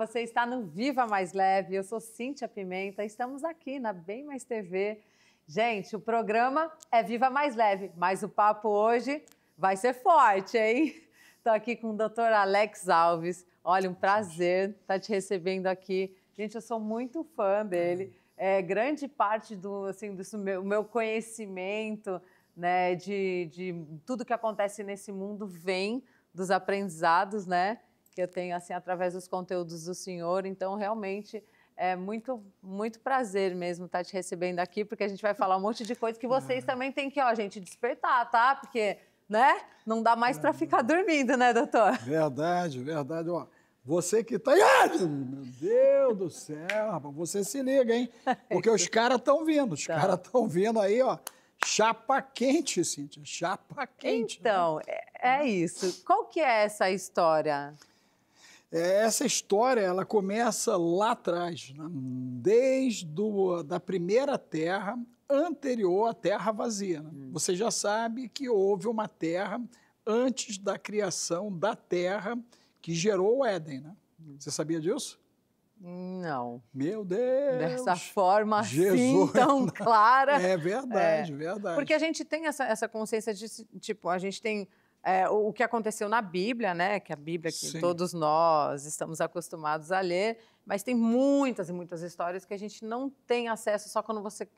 você está no Viva Mais Leve, eu sou Cíntia Pimenta, estamos aqui na Bem Mais TV. Gente, o programa é Viva Mais Leve, mas o papo hoje vai ser forte, hein? Estou aqui com o Dr. Alex Alves. Olha, um prazer estar te recebendo aqui. Gente, eu sou muito fã dele. Grande parte do meu conhecimento, né, de tudo que acontece nesse mundo vem dos aprendizados, né, que eu tenho assim através dos conteúdos do senhor. Então, realmente é muito prazer mesmo estar te recebendo aqui, porque a gente vai falar um monte de coisa que vocês também têm que, gente, despertar, tá? Porque, né, não dá mais para ficar dormindo, né, doutor? Verdade, verdade. Ó, você que tá... Ai, meu Deus do céu, rapaz, você se liga, hein? Porque os caras estão vindo, caras estão vindo aí, ó. Chapa quente, Cíntia, chapa quente. Então, né? É isso. Qual que é essa história? Essa história, ela começa lá atrás, né? Desde da primeira terra anterior à terra vazia. Né? Você já sabe que houve uma terra antes da criação da terra que gerou o Éden, né? Você sabia disso? Não. Meu Deus! Dessa forma Jesus. Assim, tão clara. É verdade, verdade. Porque a gente tem essa consciência de, tipo, a gente tem o que aconteceu na Bíblia, né? Que a Bíblia que Sim. todos nós estamos acostumados a ler, mas tem muitas e muitas histórias que a gente não tem acesso só quando você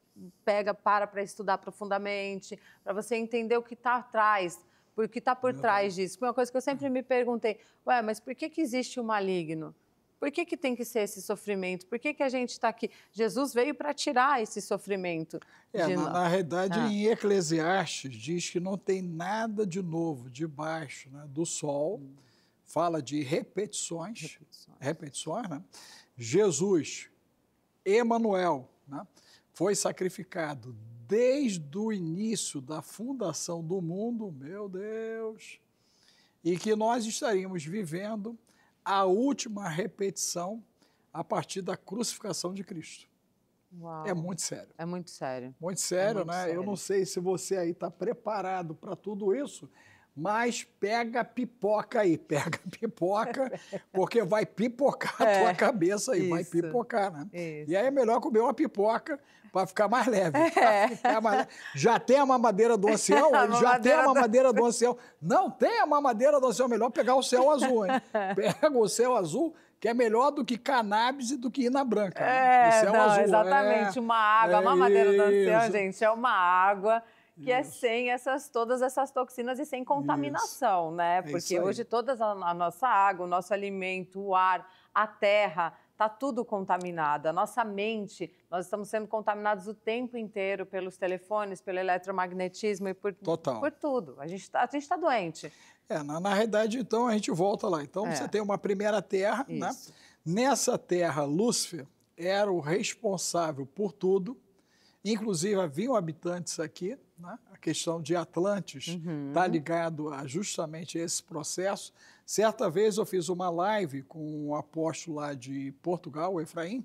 para estudar profundamente, para você entender o que está atrás, o que está por trás disso. Uma coisa que eu sempre me perguntei, mas por que existe o maligno? Por que tem que ser esse sofrimento? Por que a gente está aqui? Jesus veio para tirar esse sofrimento. Na realidade, em Eclesiastes, diz que não tem nada de novo debaixo, né, do sol. Fala de repetições, né? Jesus, Emanuel, né, foi sacrificado desde o início da fundação do mundo, meu Deus, e que nós estaríamos vivendo a última repetição a partir da crucificação de Cristo. Uau. É muito sério. É muito sério. Muito sério, muito né? sério. Eu não sei se você aí está preparado para tudo isso, mas pega a pipoca aí, porque vai pipocar a tua cabeça aí, vai pipocar, né? Isso. E aí é melhor comer uma pipoca para ficar mais leve. Ficar mais leve. Já tem a mamadeira do ancião? Já tem a mamadeira do ancião. Não tem a mamadeira do ancião, melhor pegar o céu azul, hein? Pega o céu azul, que é melhor do que cannabis e do que ina branca. Né? O céu azul. Exatamente, uma água. A mamadeira do ancião, gente, é uma água que é sem todas essas toxinas e sem contaminação, né? Porque hoje toda a nossa água, o nosso alimento, o ar, a terra, está tudo contaminado. A nossa mente, nós estamos sendo contaminados o tempo inteiro pelos telefones, pelo eletromagnetismo e por tudo. A gente tá doente. Na realidade, então, a gente volta lá. Então, você tem uma primeira terra, né? Nessa terra, Lúcifer era o responsável por tudo. Inclusive, haviam habitantes aqui, né? A questão de Atlantis está ligado a justamente esse processo. Certa vez eu fiz uma live com um apóstolo lá de Portugal, o Efraim,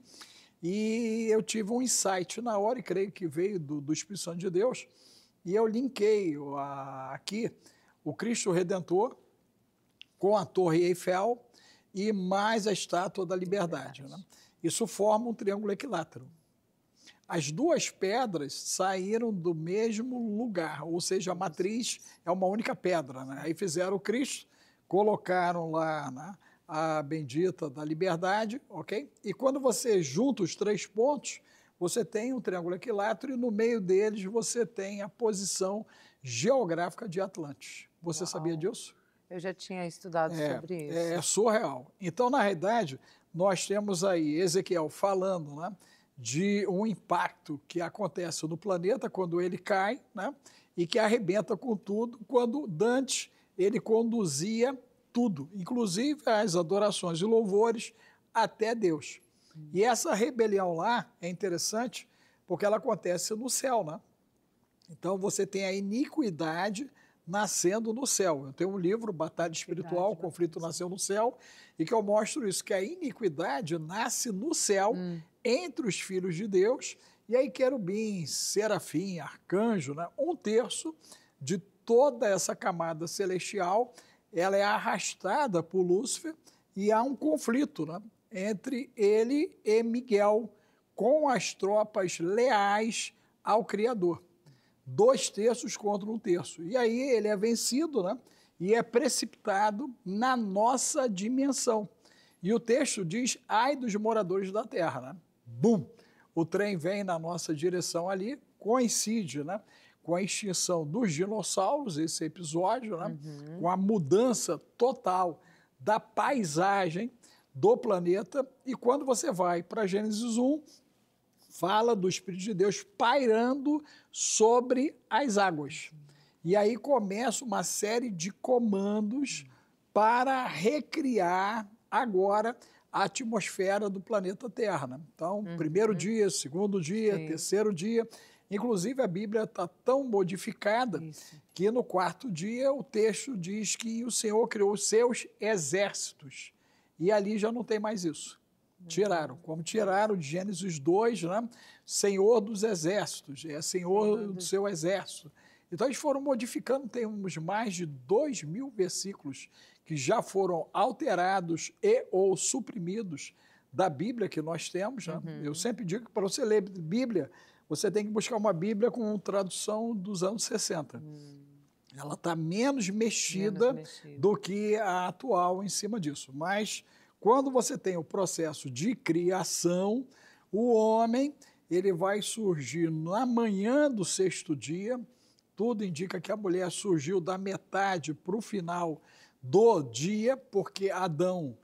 e eu tive um insight na hora, e creio que veio do Espírito Santo de Deus, e eu linkei aqui o Cristo Redentor com a Torre Eiffel e mais a Estátua da Liberdade. Né? Isso forma um triângulo equilátero. As duas pedras saíram do mesmo lugar, ou seja, a matriz é uma única pedra. Né? Aí fizeram o Cristo, colocaram lá, né, a bendita da liberdade, ok? E quando você junta os três pontos, você tem um triângulo equilátero e no meio deles você tem a posição geográfica de Atlantis. Você sabia disso? Eu já tinha estudado sobre isso. É surreal. Então, na realidade, nós temos aí Ezequiel falando, né, de um impacto que acontece no planeta quando ele cai, né, e que arrebenta com tudo, quando Dante ele conduzia tudo, inclusive as adorações e louvores até Deus. E essa rebelião lá é interessante porque ela acontece no céu, né? Então você tem a iniquidade nascendo no céu. Eu tenho um livro, Batalha Espiritual, o Conflito Nasceu no Céu, e que eu mostro isso, que a iniquidade nasce no céu, entre os filhos de Deus, e aí querubins, serafim, arcanjo, né? 1/3 de toda essa camada celestial, ela é arrastada por Lúcifer e há um conflito, né? entre ele e Miguel, com as tropas leais ao Criador. 2 terços contra 1 terço. E aí ele é vencido, né? E é precipitado na nossa dimensão. E o texto diz, ai dos moradores da terra, né? Bum! O trem vem na nossa direção ali, coincide, né? Com a extinção dos dinossauros, esse episódio, né? Com a mudança total da paisagem do planeta. E quando você vai para Gênesis 1, fala do Espírito de Deus pairando sobre as águas. E aí começa uma série de comandos para recriar agora a atmosfera do planeta Terra. Né? Então, primeiro dia, segundo dia, terceiro dia. Inclusive, a Bíblia está tão modificada que no 4º dia o texto diz que o Senhor criou os seus exércitos. E ali já não tem mais isso. Tiraram, como tiraram de Gênesis 2, né? Senhor dos exércitos, é Senhor do seu exército. Então, eles foram modificando, temos mais de 2.000 versículos que já foram alterados e ou suprimidos da Bíblia que nós temos. Né? Eu sempre digo que para você ler Bíblia, você tem que buscar uma Bíblia com tradução dos anos 60. Ela está menos mexida do que a atual em cima disso. Mas quando você tem o processo de criação, o homem ele vai surgir na manhã do 6º dia. Tudo indica que a mulher surgiu da metade para o final do dia, porque Adão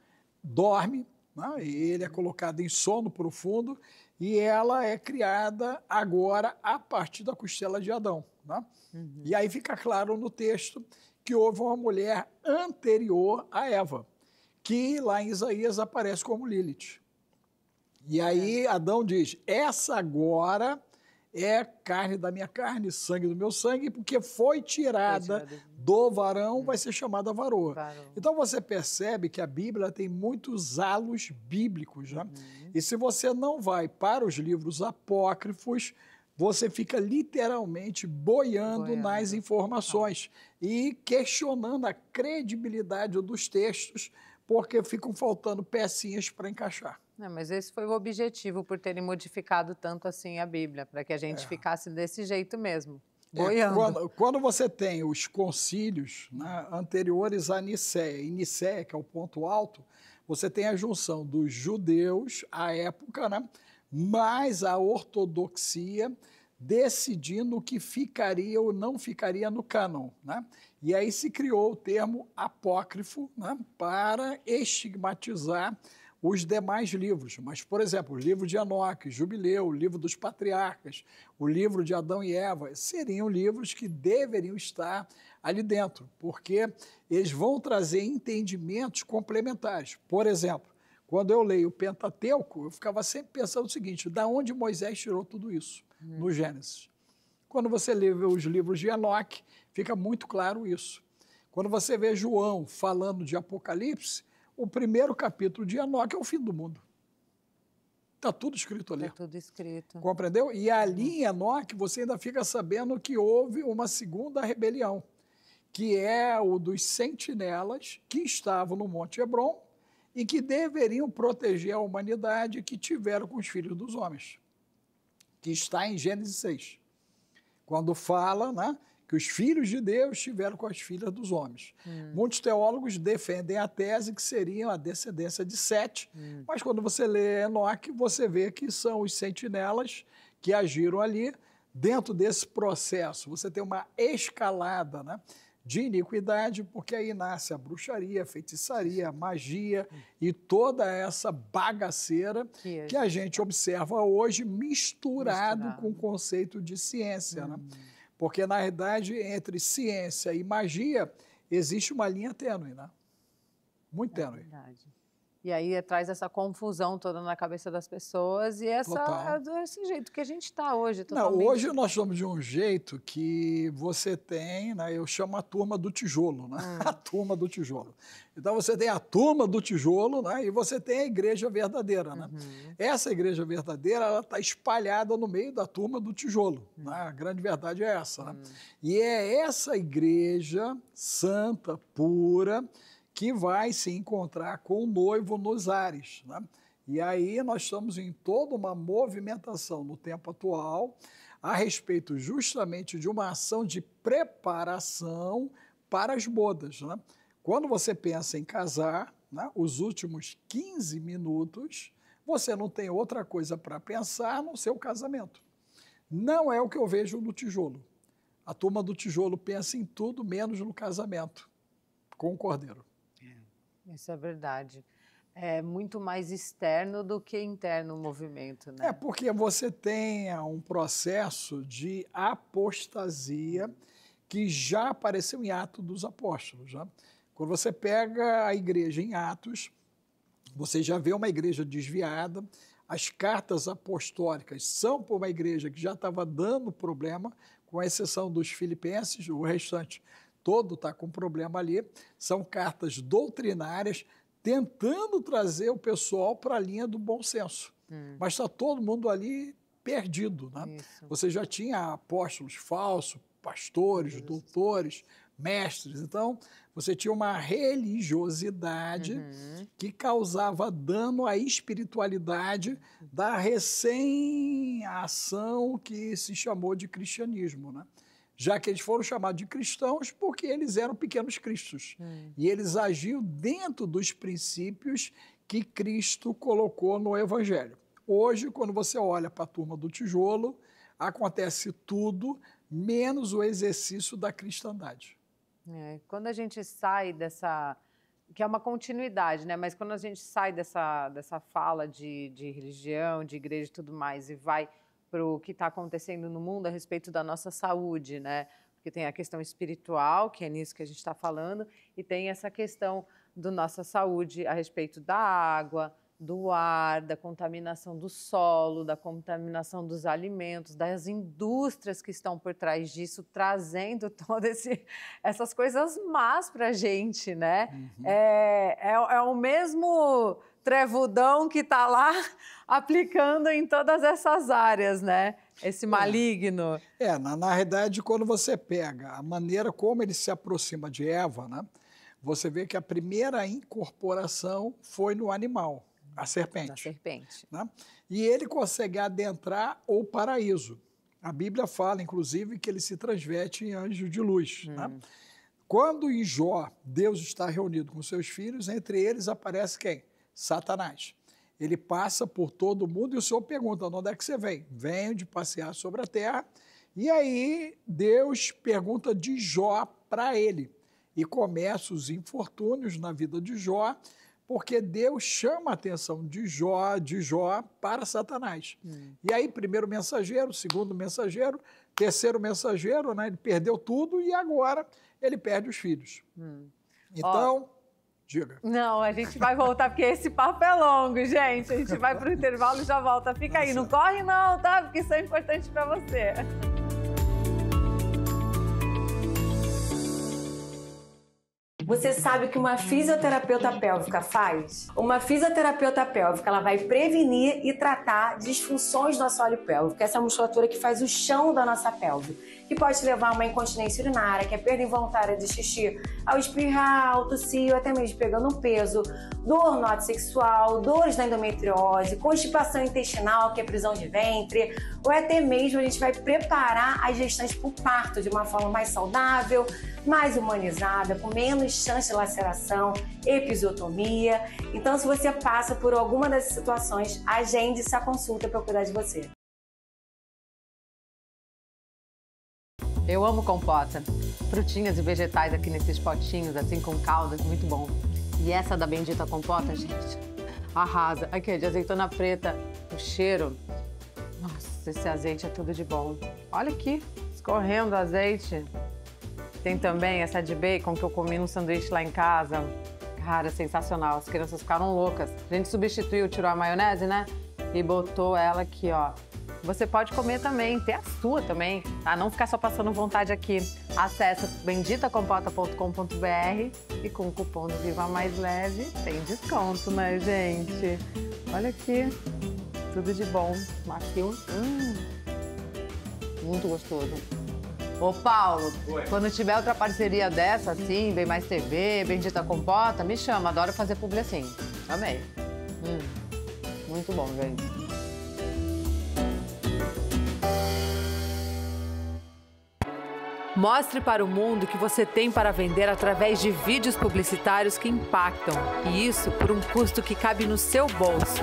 dorme, né? E ele é colocado em sono profundo, e ela é criada agora a partir da costela de Adão. Né? E aí fica claro no texto que houve uma mulher anterior a Eva, que lá em Isaías aparece como Lilith. E aí Adão diz, essa agora é carne da minha carne, sangue do meu sangue, porque foi tirada do varão, vai ser chamada varoa. Então você percebe que a Bíblia tem muitos halos bíblicos. Né? E se você não vai para os livros apócrifos, você fica literalmente boiando nas informações e questionando a credibilidade dos textos, porque ficam faltando pecinhas para encaixar. Não, mas esse foi o objetivo por terem modificado tanto assim a Bíblia, para que a gente ficasse desse jeito mesmo, boiando. Quando você tem os concílios, né, anteriores a Nicéia, e Nicéia, que é o ponto alto, você tem a junção dos judeus, à época, né, mais a ortodoxia, decidindo o que ficaria ou não ficaria no cânon. Né? E aí se criou o termo apócrifo, né, para estigmatizar os demais livros. Mas, por exemplo, o livro de Enoque, Jubileu, o livro dos Patriarcas, o livro de Adão e Eva, seriam livros que deveriam estar ali dentro, porque eles vão trazer entendimentos complementares. Por exemplo, quando eu leio o Pentateuco, eu ficava sempre pensando o seguinte, da onde Moisés tirou tudo isso? No Gênesis. Quando você lê os livros de Enoque, fica muito claro isso. Quando você vê João falando de Apocalipse, o primeiro capítulo de Enoque é o fim do mundo. Está tudo escrito ali. Está tudo escrito. Compreendeu? E ali em Enoque você ainda fica sabendo que houve uma segunda rebelião, que é o dos sentinelas que estavam no Monte Hebron e que deveriam proteger a humanidade que tiveram com os filhos dos homens, que está em Gênesis 6, quando fala, né, que os filhos de Deus estiveram com as filhas dos homens. Muitos teólogos defendem a tese que seriam a descendência de Sete, mas quando você lê Enoque, você vê que são os sentinelas que agiram ali. Dentro desse processo, você tem uma escalada, né, de iniquidade, porque aí nasce a bruxaria, a feitiçaria, a magia e toda essa bagaceira que a gente observa hoje misturado com o conceito de ciência, né? Porque, na realidade, entre ciência e magia, existe uma linha tênue, né? Muito tênue. Verdade. E aí traz essa confusão toda na cabeça das pessoas e esse jeito que a gente está hoje. Totalmente... Não, hoje nós estamos de um jeito que você tem, né, eu chamo a turma do tijolo, né? A turma do tijolo. Então você tem a turma do tijolo, né, e você tem a igreja verdadeira. Né? Essa igreja verdadeira ela está espalhada no meio da turma do tijolo. Né? A grande verdade é essa. Né? E é essa igreja santa, pura, que vai se encontrar com o noivo nos ares, né? E aí nós estamos em toda uma movimentação no tempo atual a respeito justamente de uma ação de preparação para as bodas, né? Quando você pensa em casar, né, os últimos 15 minutos, você não tem outra coisa para pensar no seu casamento. Não é o que eu vejo no tijolo. A turma do tijolo pensa em tudo menos no casamento com o cordeiro. Isso é verdade. É muito mais externo do que interno o movimento, né? É porque você tem um processo de apostasia que já apareceu em Atos dos Apóstolos, né? Quando você pega a igreja em Atos, você já vê uma igreja desviada, as cartas apostólicas são para uma igreja que já estava dando problema, com exceção dos filipenses, o restante todo está com problema ali, são cartas doutrinárias, tentando trazer o pessoal para a linha do bom senso. Mas está todo mundo ali perdido, né? Você já tinha apóstolos falsos, pastores, doutores, mestres. Então, você tinha uma religiosidade que causava dano à espiritualidade da recém-ação que se chamou de cristianismo, né? Já que eles foram chamados de cristãos porque eles eram pequenos cristos. E eles agiam dentro dos princípios que Cristo colocou no Evangelho. Hoje, quando você olha para a turma do tijolo, acontece tudo menos o exercício da cristandade. Quando a gente sai dessa... que é uma continuidade, né? Mas quando a gente sai dessa fala de religião, de igreja e tudo mais, e vai para o que está acontecendo no mundo a respeito da nossa saúde, né? Porque tem a questão espiritual, que é nisso que a gente está falando, e tem essa questão da nossa saúde a respeito da água, do ar, da contaminação do solo, da contaminação dos alimentos, das indústrias que estão por trás disso, trazendo todas essas coisas más para a gente, né? É o mesmo trevudão que está lá aplicando em todas essas áreas, né? Esse maligno. Na realidade, quando você pega a maneira como ele se aproxima de Eva, né? Você vê que a primeira incorporação foi no animal, a serpente. Da serpente. Né? E ele consegue adentrar o paraíso. A Bíblia fala, inclusive, que ele se transveste em anjo de luz. Né? Quando em Jó, Deus está reunido com seus filhos, entre eles aparece quem? Satanás. Ele passa por todo mundo e o Senhor pergunta, de onde é que você vem? Venho de passear sobre a terra. E aí Deus pergunta de Jó para ele. E começa os infortúnios na vida de Jó, porque Deus chama a atenção de Jó para Satanás. E aí, primeiro mensageiro, segundo mensageiro, terceiro mensageiro, né? Ele perdeu tudo e agora ele perde os filhos. Então... Diga. Não, a gente vai voltar, porque esse papo é longo, gente. A gente vai para o intervalo e já volta. Fica aí, não corre não, tá? Porque isso é importante para você. Você sabe o que uma fisioterapeuta pélvica faz? Uma fisioterapeuta pélvica, ela vai prevenir e tratar disfunções do assoalho pélvico. Essa é a musculatura que faz o chão da nossa pelve, que pode levar a uma incontinência urinária, que é perda involuntária de xixi, ao espirrar, ao tossir, ou até mesmo pegando um peso, dor no ato sexual, dores na endometriose, constipação intestinal, que é prisão de ventre, ou até mesmo a gente vai preparar as gestantes para o parto de uma forma mais saudável, mais humanizada, com menos chance de laceração, episiotomia. Então, se você passa por alguma dessas situações, agende essa consulta para cuidar de você. Eu amo compota. Frutinhas e vegetais aqui nesses potinhos, assim com caldas, muito bom. E essa da Bendita Compota, gente, arrasa. Aqui, de azeitona preta, o cheiro. Nossa, esse azeite é tudo de bom. Olha aqui, escorrendo azeite. Tem também essa de bacon que eu comi no sanduíche lá em casa. Cara, sensacional. As crianças ficaram loucas. A gente substituiu, tirou a maionese, né? E botou ela aqui, ó. Você pode comer também, ter a sua também, tá? Não ficar só passando vontade aqui. Acesse benditacompota.com.br e com o cupom do Viva Mais Leve tem desconto, né, gente? Olha aqui, tudo de bom. Macio, muito gostoso. Ô, Paulo, Oi. quando tiver outra parceria dessa, assim, Bem Mais TV, Bendita Compota, me chama, adoro fazer publi assim. Amei. Muito bom, gente. Mostre para o mundo o que você tem para vender através de vídeos publicitários que impactam. E isso por um custo que cabe no seu bolso.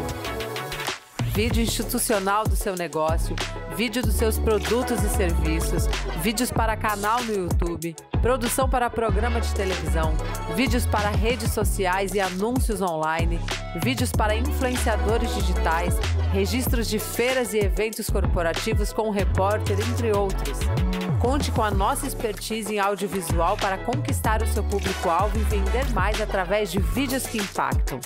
Vídeo institucional do seu negócio, vídeo dos seus produtos e serviços, vídeos para canal no YouTube, produção para programa de televisão, vídeos para redes sociais e anúncios online, vídeos para influenciadores digitais, registros de feiras e eventos corporativos com o repórter, entre outros. Conte com a nossa expertise em audiovisual para conquistar o seu público-alvo e vender mais através de vídeos que impactam.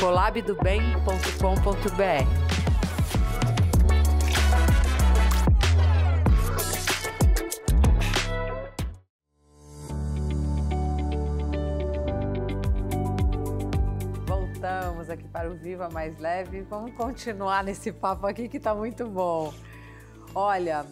colabdobem.com.br. Voltamos aqui para o Viva Mais Leve. Vamos continuar nesse papo aqui que está muito bom. Olha,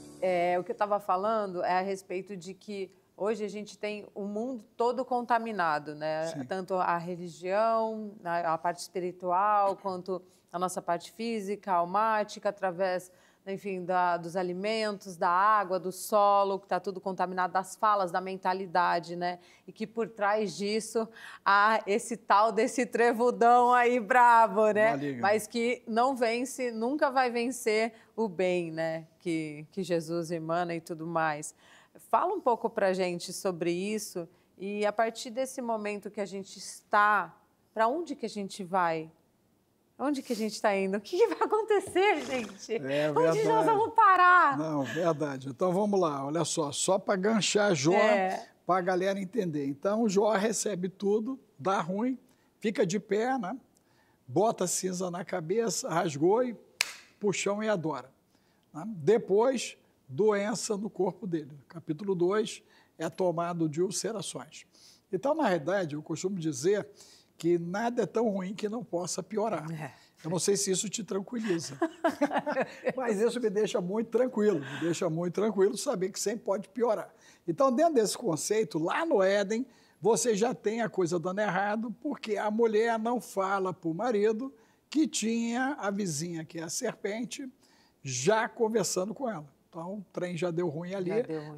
o que eu estava falando é a respeito de que hoje a gente tem o mundo todo contaminado, né? Sim. Tanto a religião, a parte espiritual, quanto a nossa parte física, almática, através, enfim, dos alimentos, da água, do solo, que está tudo contaminado, das falas, da mentalidade, né? E que por trás disso há esse tal desse trevudão aí brabo, né? Maligno. Mas que não vence, nunca vai vencer o bem, né? Que Jesus emana e tudo mais. Fala um pouco pra gente sobre isso e a partir desse momento que a gente está, para onde que a gente vai? Onde que a gente está indo? O que vai acontecer, gente? Onde nós vamos parar? Não, verdade. Então vamos lá, olha só para ganchar Jó, para a galera entender. Então Jó recebe tudo, dá ruim, fica de pé, né? Bota cinza na cabeça, rasgou e puxão e adora. Né? Depois, doença no corpo dele. Capítulo 2 é tomado de ulcerações. Então, na realidade, eu costumo dizer que nada é tão ruim que não possa piorar. Eu não sei se isso te tranquiliza, mas isso me deixa muito tranquilo, saber que sempre pode piorar. Então, dentro desse conceito, lá no Éden, você já tem a coisa dando errado, porque a mulher não fala para o marido que tinha a vizinha, que é a serpente, já conversando com ela. Então, o trem já deu ruim ali,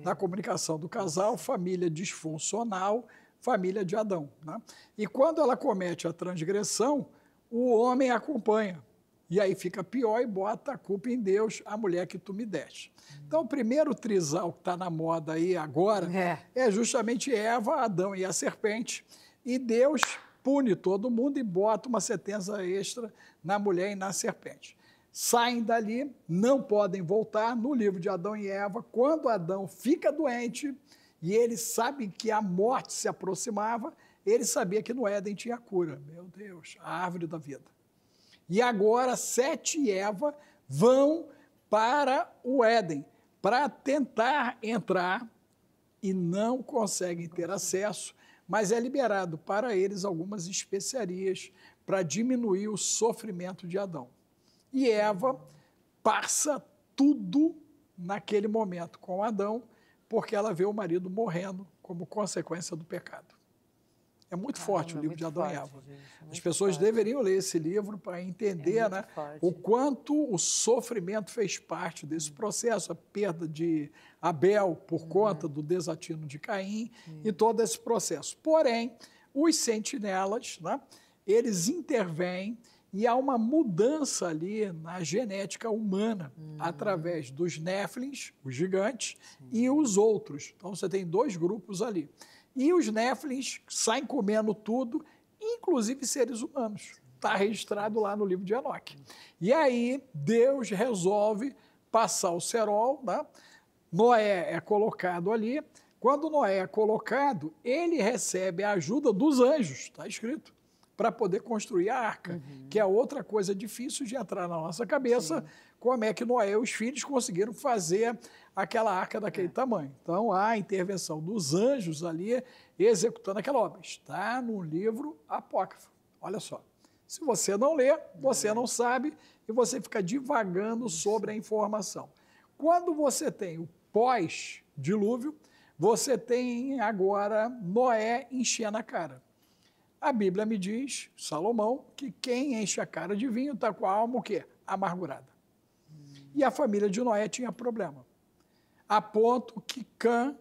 na comunicação do casal, família disfuncional, família de Adão. Né? E quando ela comete a transgressão, o homem acompanha. E aí fica pior e bota a culpa em Deus, a mulher que tu me deste. Então, o primeiro trisal que está na moda aí agora é justamente Eva, Adão e a serpente. E Deus pune todo mundo e bota uma sentença extra na mulher e na serpente. Saem dali, não podem voltar. No livro de Adão e Eva, quando Adão fica doente e eles sabem que a morte se aproximava, ele sabia que no Éden tinha cura. Meu Deus, a árvore da vida. E agora Sete e Eva vão para o Éden para tentar entrar e não conseguem ter acesso, mas é liberado para eles algumas especiarias para diminuir o sofrimento de Adão. E Eva passa tudo naquele momento com Adão, porque ela vê o marido morrendo como consequência do pecado. É muito forte o livro de Adão e Eva. As pessoas deveriam ler esse livro para entender o quanto o sofrimento fez parte desse processo, a perda de Abel por conta do desatino de Caim e todo esse processo. Porém, os sentinelas, eles intervêm e há uma mudança ali na genética humana através dos Néfilins, os gigantes, e os outros. Então, você tem dois grupos ali. E os Néfilins saem comendo tudo, inclusive seres humanos. Está registrado lá no livro de Enoque. E aí, Deus resolve passar o cerol, Noé é colocado ali. Quando Noé é colocado, ele recebe a ajuda dos anjos, está escrito, para poder construir a arca, que é outra coisa difícil de entrar na nossa cabeça, como é que Noé e os filhos conseguiram fazer aquela arca daquele tamanho. Então, há a intervenção dos anjos ali, executando aquela obra. Está no livro apócrifo. Olha só. Se você não lê, você não sabe, e você fica divagando sobre a informação. Quando você tem o pós, dilúvio, você tem agora Noé enchendo a cara. A Bíblia me diz, Salomão, que quem enche a cara de vinho está com a alma o quê? Amargurada. E a família de Noé tinha problema. A ponto que Cã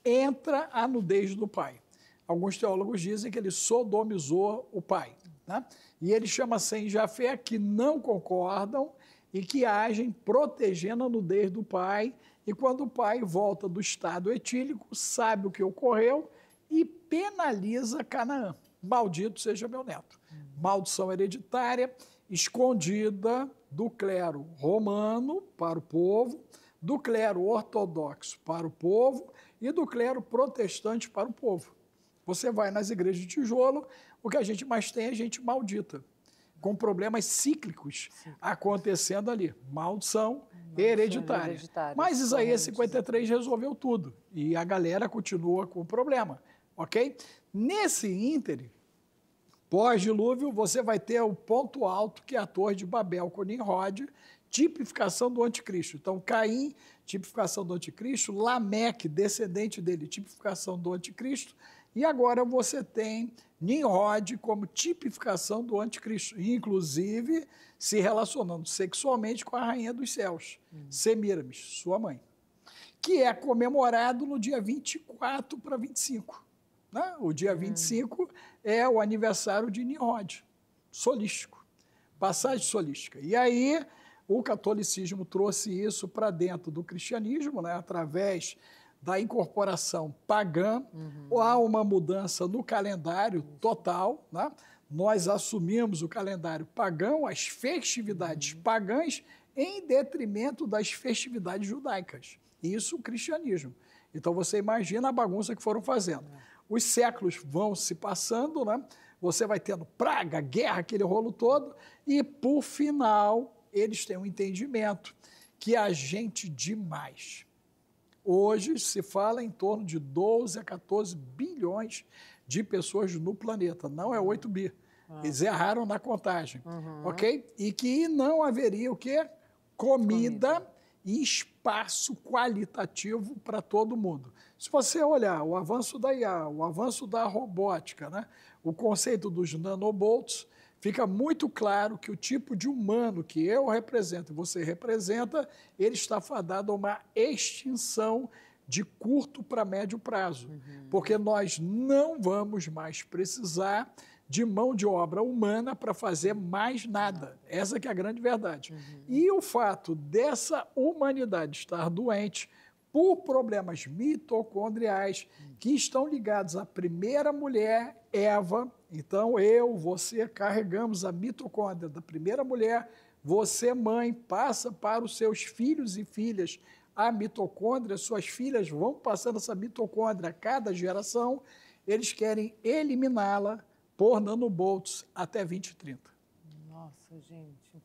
entra a nudez do pai. Alguns teólogos dizem que ele sodomizou o pai. Né? E ele chama Sem e Jafé, que não concordam e que agem protegendo a nudez do pai. E quando o pai volta do estado etílico, sabe o que ocorreu e penaliza Canaã. Maldito seja meu neto. Maldição hereditária, escondida do clero romano para o povo, do clero ortodoxo para o povo e do clero protestante para o povo. Você vai nas igrejas de tijolo, o que a gente mais tem é gente maldita, com problemas cíclicos acontecendo ali. Maldição hereditária. Mas Isaías 53 resolveu tudo e a galera continua com o problema, ok? Nesse íntere, pós-dilúvio, você vai ter o ponto alto, que é a Torre de Babel com Nimrod, tipificação do anticristo. Então, Caim, tipificação do anticristo, Lameque, descendente dele, tipificação do anticristo, e agora você tem Nimrod como tipificação do anticristo, inclusive se relacionando sexualmente com a rainha dos céus, Semiramis, sua mãe, que é comemorado no dia 24 para 25. Né? O dia 25 é o aniversário de Nimrod, solístico, passagem solística. E aí o catolicismo trouxe isso para dentro do cristianismo, né? Através da incorporação pagã. Há uma mudança no calendário total. Né? Nós assumimos o calendário pagão, as festividades pagãs, em detrimento das festividades judaicas. Isso o cristianismo. Então você imagina a bagunça que foram fazendo. Os séculos vão se passando, né? Você vai tendo praga, guerra, aquele rolo todo, e, por final, eles têm um entendimento que a gente demais. Hoje se fala em torno de 12 a 14 bilhões de pessoas no planeta, não é 8 bi. Eles erraram na contagem, ok? E que não haveria o quê? Comida e espaço qualitativo para todo mundo. Se você olhar o avanço da IA, o avanço da robótica, né? O conceito dos nanobots, fica muito claro que o tipo de humano que eu represento e você representa, ele está fadado a uma extinção de curto para médio prazo, porque nós não vamos mais precisar de mão de obra humana para fazer mais nada. Essa que é a grande verdade. E o fato dessa humanidade estar doente por problemas mitocondriais que estão ligados à primeira mulher, Eva. Então, eu, você, carregamos a mitocôndria da primeira mulher, você, mãe, passa para os seus filhos e filhas a mitocôndria, suas filhas vão passando essa mitocôndria a cada geração, eles querem eliminá-la por nanobots até 2030. Nossa, gente.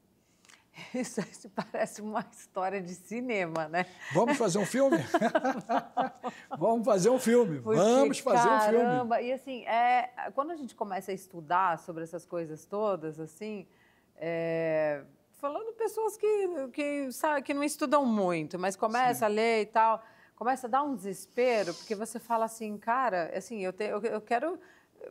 Isso parece uma história de cinema, né? Vamos fazer um filme? Vamos fazer um filme. Porque, vamos fazer um filme. Caramba! E assim, quando a gente começa a estudar sobre essas coisas todas, assim, falando pessoas que não estudam muito, mas começa a ler e tal, começa a dar um desespero, porque você fala assim, cara, assim, eu quero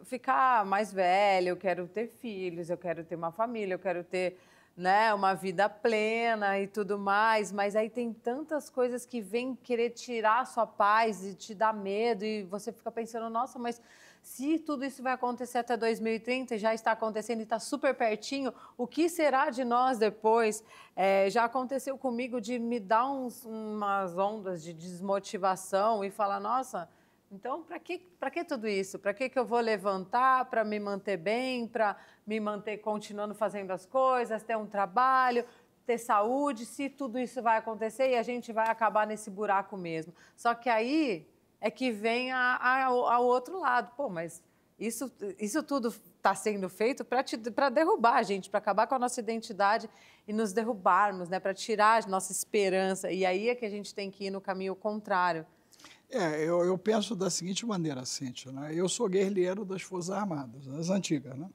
ficar mais velha, eu quero ter filhos, eu quero ter uma família, eu quero ter, né, uma vida plena e tudo mais, mas aí tem tantas coisas que vêm querer tirar a sua paz e te dar medo e você fica pensando, nossa, mas se tudo isso vai acontecer até 2030, já está acontecendo e está super pertinho, o que será de nós depois? Já aconteceu comigo de me dar umas ondas de desmotivação e falar, nossa, então para que tudo isso? Para que eu vou levantar, para me manter bem, para me manter continuando fazendo as coisas, ter um trabalho, ter saúde, se tudo isso vai acontecer e a gente vai acabar nesse buraco mesmo. Só que aí é que vem ao outro lado. Pô, mas isso tudo está sendo feito para derrubar a gente, para acabar com a nossa identidade e nos derrubarmos, né? Para tirar a nossa esperança. E aí é que a gente tem que ir no caminho contrário. Eu penso da seguinte maneira, Cíntia, né? Eu sou guerrilheiro das Forças Armadas, das antigas, né?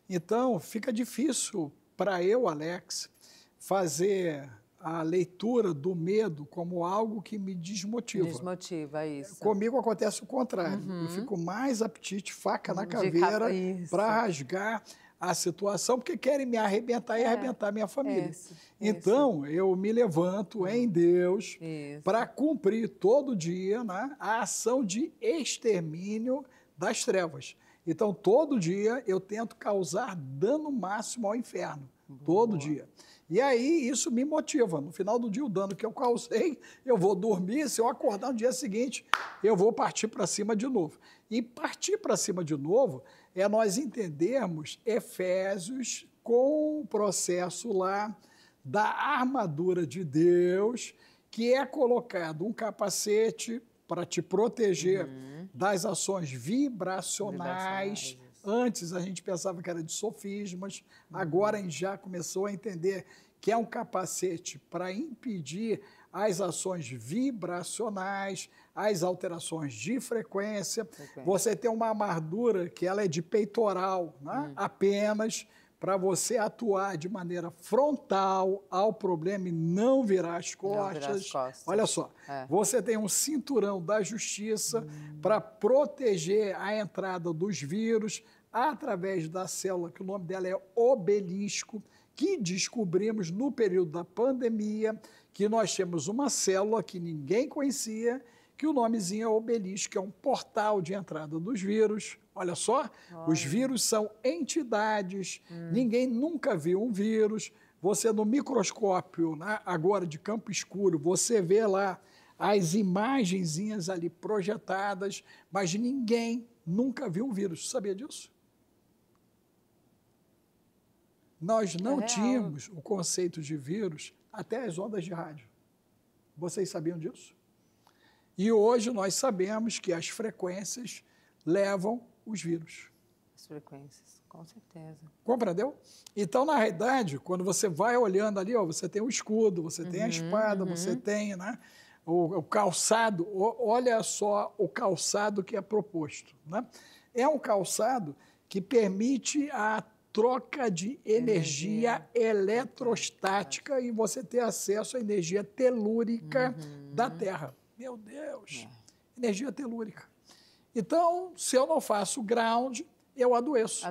Então, fica difícil para eu, Alex, fazer a leitura do medo como algo que me desmotiva. Desmotiva, isso. Comigo acontece o contrário. Eu fico mais apetite, faca na caveira, para rasgar a situação, porque querem me arrebentar e arrebentar minha família. Então, eu me levanto em Deus para cumprir todo dia, né, a ação de extermínio das trevas. Então, todo dia eu tento causar dano máximo ao inferno. Todo dia. E aí, isso me motiva. No final do dia, o dano que eu causei, eu vou dormir. Se eu acordar no dia seguinte, eu vou partir para cima de novo. E partir para cima de novo é nós entendermos Efésios com o processo lá da armadura de Deus, que é colocado um capacete para te proteger das ações vibracionais. Antes a gente pensava que era de sofismas, agora a gente já começou a entender que é um capacete para impedir as ações vibracionais, as alterações de frequência. Você tem uma armadura que ela é de peitoral, né? Apenas para você atuar de maneira frontal ao problema e não virar as costas. Olha só, você tem um cinturão da justiça para proteger a entrada dos vírus através da célula, que o nome dela é obelisco, que descobrimos no período da pandemia, que nós temos uma célula que ninguém conhecia, que o nomezinho é obelisco, que é um portal de entrada dos vírus. Olha só, os vírus são entidades, ninguém nunca viu um vírus. Você no microscópio, né, agora de campo escuro, você vê lá as imagenzinhas ali projetadas, mas ninguém nunca viu um vírus. Sabia disso? Nós não tínhamos o conceito de vírus até as ondas de rádio. Vocês sabiam disso? E hoje nós sabemos que as frequências levam os vírus. As frequências, com certeza. Compreendeu? Então, na realidade, quando você vai olhando ali, ó, você tem o escudo, você tem a espada, você tem, né, o calçado. Olha só o calçado que é proposto, né? É um calçado que permite a troca de energia eletrostática e você ter acesso à energia telúrica da Terra. Meu Deus! Energia telúrica. Então, se eu não faço ground, eu adoeço.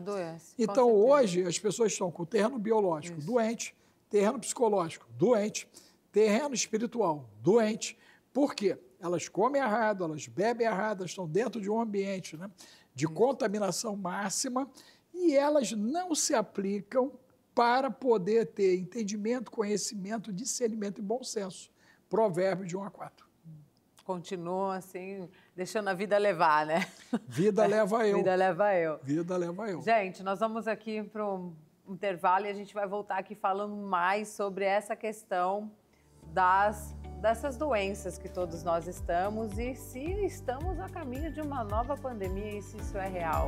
Então, hoje, as pessoas estão com o terreno biológico doente, terreno psicológico doente, terreno espiritual doente. Por quê? Elas comem errado, elas bebem errado, elas estão dentro de um ambiente, né, de contaminação máxima, e elas não se aplicam para poder ter entendimento, conhecimento, discernimento e bom senso. Provérbios de 1 a 4. Continua assim, deixando a vida levar, né? Vida leva eu. Vida leva eu. Vida leva eu. Gente, nós vamos aqui para um intervalo e a gente vai voltar aqui falando mais sobre essa questão dessas doenças que todos nós estamos e se estamos a caminho de uma nova pandemia e se isso é real.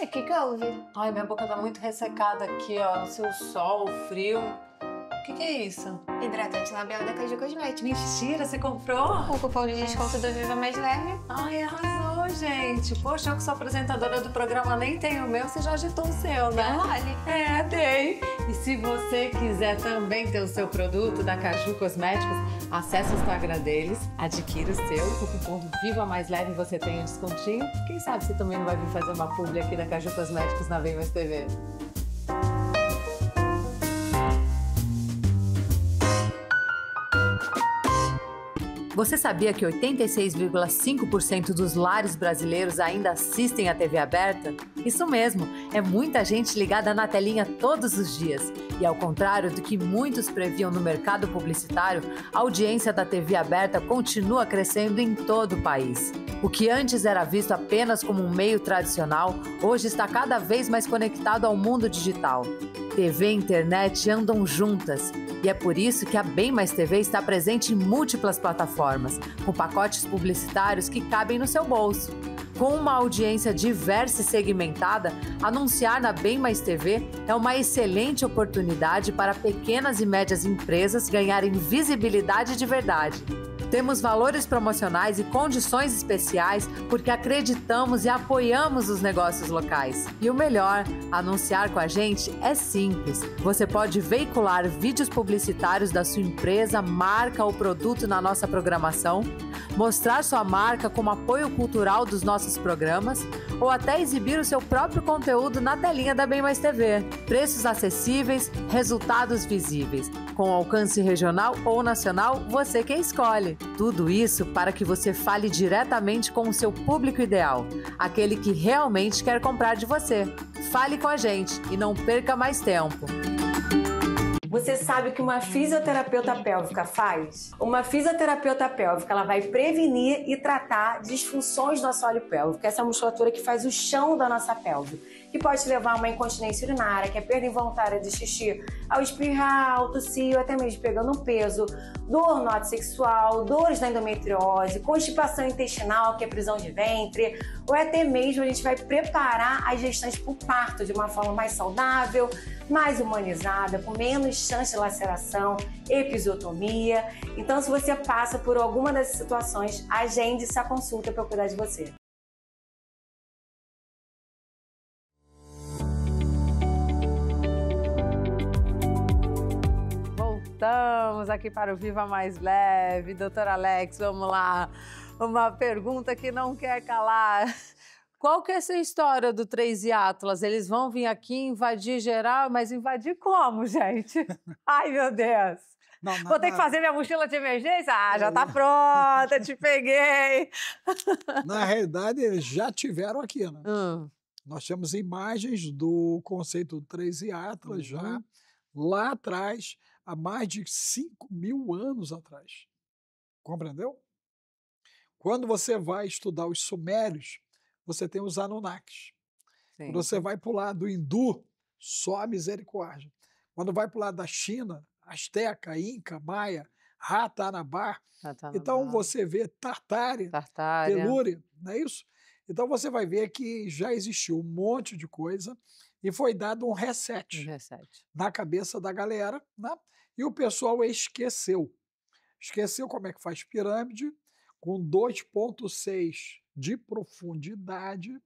O que houve? Ai, minha boca tá muito ressecada aqui, ó, no seu sol, frio. O que é isso? Hidratante labial da Caju Cosméticos. Mentira, você comprou? O cupom de desconto do Viva Mais Leve. Ai, arrasou, gente. Poxa, eu que sou apresentadora do programa, nem tenho o meu, você já agitou o seu, né? Olha. Dei. E se você quiser também ter o seu produto da Caju Cosméticos, acesse o Instagram deles, adquira o seu, com o cupom Viva Mais Leve você tem um descontinho. Quem sabe você também não vai vir fazer uma publi aqui da Caju Cosméticos na Bem Mais TV. Você sabia que 86,5% dos lares brasileiros ainda assistem à TV aberta? Isso mesmo, é muita gente ligada na telinha todos os dias. E ao contrário do que muitos previam no mercado publicitário, a audiência da TV aberta continua crescendo em todo o país. O que antes era visto apenas como um meio tradicional, hoje está cada vez mais conectado ao mundo digital. TV e internet andam juntas. E é por isso que a Bem Mais TV está presente em múltiplas plataformas, com pacotes publicitários que cabem no seu bolso. Com uma audiência diversa e segmentada, anunciar na Bem Mais TV é uma excelente oportunidade para pequenas e médias empresas ganharem visibilidade de verdade. Temos valores promocionais e condições especiais porque acreditamos e apoiamos os negócios locais. E o melhor, anunciar com a gente é simples. Você pode veicular vídeos publicitários da sua empresa, marca ou produto na nossa programação, mostrar sua marca como apoio cultural dos nossos programas ou até exibir o seu próprio conteúdo na telinha da Bem Mais TV. Preços acessíveis, resultados visíveis. Com alcance regional ou nacional, você quem escolhe. Tudo isso para que você fale diretamente com o seu público ideal, aquele que realmente quer comprar de você. Fale com a gente e não perca mais tempo. Você sabe o que uma fisioterapeuta pélvica faz? Uma fisioterapeuta pélvica, ela vai prevenir e tratar disfunções do assoalho pélvico. Essa é a musculatura que faz o chão da nossa pelve, que pode te levar a uma incontinência urinária, que é perda involuntária de xixi, ao espirrar, ao tossir, ou até mesmo pegando um peso, dor no ato sexual, dores na endometriose, constipação intestinal, que é prisão de ventre, ou até mesmo a gente vai preparar as gestantes para o parto de uma forma mais saudável, mais humanizada, com menos chance de laceração, episiotomia. Então, se você passa por alguma dessas situações, agende essa consulta para cuidar de você. Voltamos aqui para o Viva Mais Leve. Doutora Alex, vamos lá. Uma pergunta que não quer calar. Qual que é essa história do 3 e Atlas? Eles vão vir aqui invadir geral, mas invadir como, gente? Ai, meu Deus. Não, vou ter que fazer minha mochila de emergência? Ah, já tá pronta, te peguei. Na realidade, eles já tiveram aqui, né? Nós temos imagens do conceito do 3 e Atlas já lá atrás, há mais de 5.000 anos atrás. Compreendeu? Quando você vai estudar os sumérios, você tem os Anunnakis. Sim. Quando você vai para o lado hindu, só a misericórdia. Quando vai para o lado da China, Azteca, Inca, Maia, Ratanabá. Então você vê Tartária, Telúria, não é isso? Então você vai ver que já existiu um monte de coisa e foi dado um reset na cabeça da galera, né? E o pessoal esqueceu. Esqueceu como é que faz pirâmide, com 2,6 de profundidade,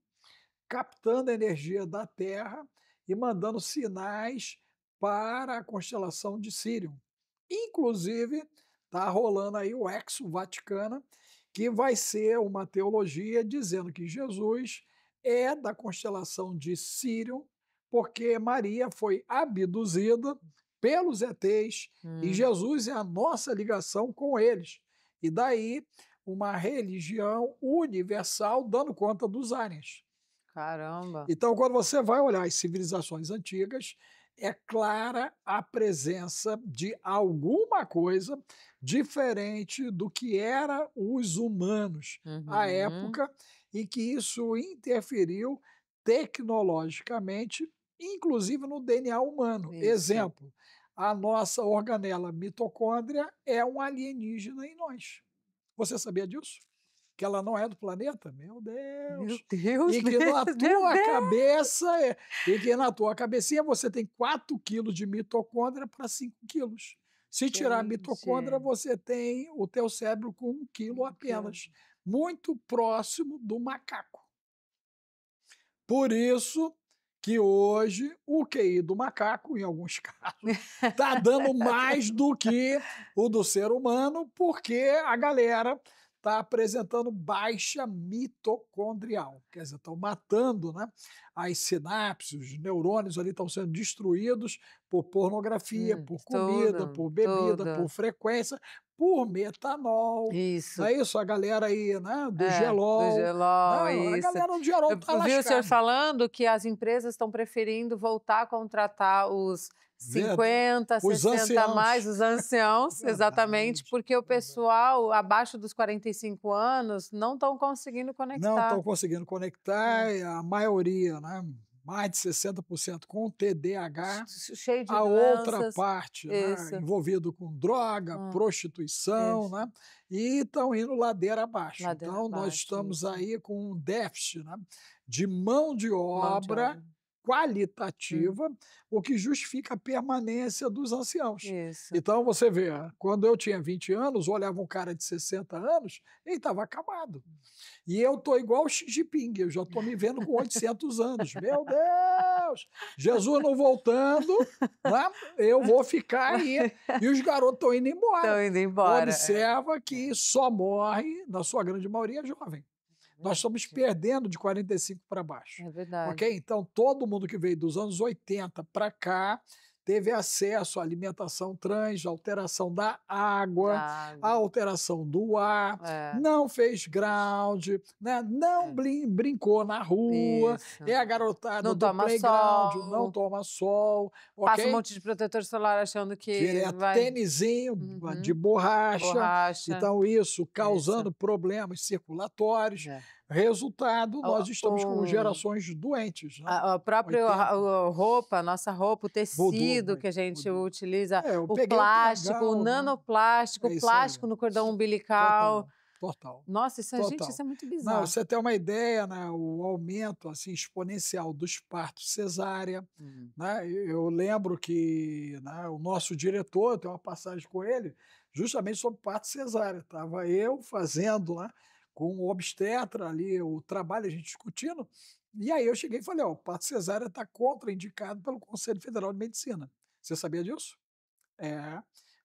captando a energia da Terra e mandando sinais para a constelação de Sírion. Inclusive, está rolando aí o Exo Vaticana, que vai ser uma teologia dizendo que Jesus é da constelação de Sírion, porque Maria foi abduzida pelos ETs e Jesus é a nossa ligação com eles. E daí uma religião universal dando conta dos aliens. Caramba! Então, quando você vai olhar as civilizações antigas, é clara a presença de alguma coisa diferente do que eram os humanos à época, e que isso interferiu tecnologicamente, inclusive no DNA humano. Isso. Exemplo, a nossa organela mitocôndria é um alienígena em nós. Você sabia disso? Que ela não é do planeta? Meu Deus! Meu Deus! E que na tua cabeça, e que na tua cabecinha você tem 4 quilos de mitocôndria para 5 quilos. Se tirar a mitocôndria, você tem o teu cérebro com 1 quilo apenas. Muito próximo do macaco. Por isso que hoje o QI do macaco, em alguns casos, está dando mais do que o do ser humano, porque a galera está apresentando baixa mitocondrial. Quer dizer, estão matando, né, as sinapses, os neurônios ali estão sendo destruídos por pornografia, por comida, por bebida, por frequência, por metanol. Isso. Não é isso? A galera aí, né, do gelol. Do gelol, isso. A galera do gelol está lascada. Eu vi o senhor falando que as empresas estão preferindo voltar a contratar os 50, os 60 anciãos. Mais, os anciãos, exatamente, porque o pessoal abaixo dos 45 anos não estão conseguindo conectar. Não estão conseguindo conectar, a maioria, né? Mais de 60% com TDAH, cheio de a doenças. outra parte, né, envolvido com droga, prostituição, né, e estão indo ladeira abaixo. Então, nós estamos aí com um déficit, né, de mão de obra qualitativa, o que justifica a permanência dos anciãos. Isso. Então, você vê, quando eu tinha 20 anos, olhava um cara de 60 anos, ele estava acabado. E eu estou igual o Xi Jinping, eu já estou me vendo com 800 anos. Meu Deus! Jesus não voltando, né? Eu vou ficar aí. E os garotos estão indo embora. Estão indo embora. Observa que só morre, na sua grande maioria, jovem. Nós estamos perdendo de 45 para baixo. É verdade. Ok? Então, todo mundo que veio dos anos 80 para cá teve acesso à alimentação trans, alteração da água, a alteração do ar, não fez ground, né? Não brincou na rua, é a garotada não do toma playground, sol. não toma sol. Passa Okay? um monte de protetor solar achando que Direto, vai... tênisinho de borracha. Então, isso causando problemas circulatórios. Resultado, nós estamos com gerações doentes. Né? A própria roupa, a nossa roupa, o tecido que a gente utiliza, o plástico, o nanoplástico, o plástico no cordão umbilical. Total. Nossa, isso é muito bizarro. Não, você tem uma ideia, né? O aumento assim, exponencial dos partos cesárea. Né? Eu lembro que, né, o nosso diretor, eu tenho uma passagem com ele, justamente sobre parto cesárea. Estava eu fazendo, né, com o obstetra ali, o trabalho, a gente discutindo, e aí eu cheguei e falei, o parto cesárea está contraindicado pelo Conselho Federal de Medicina. Você sabia disso?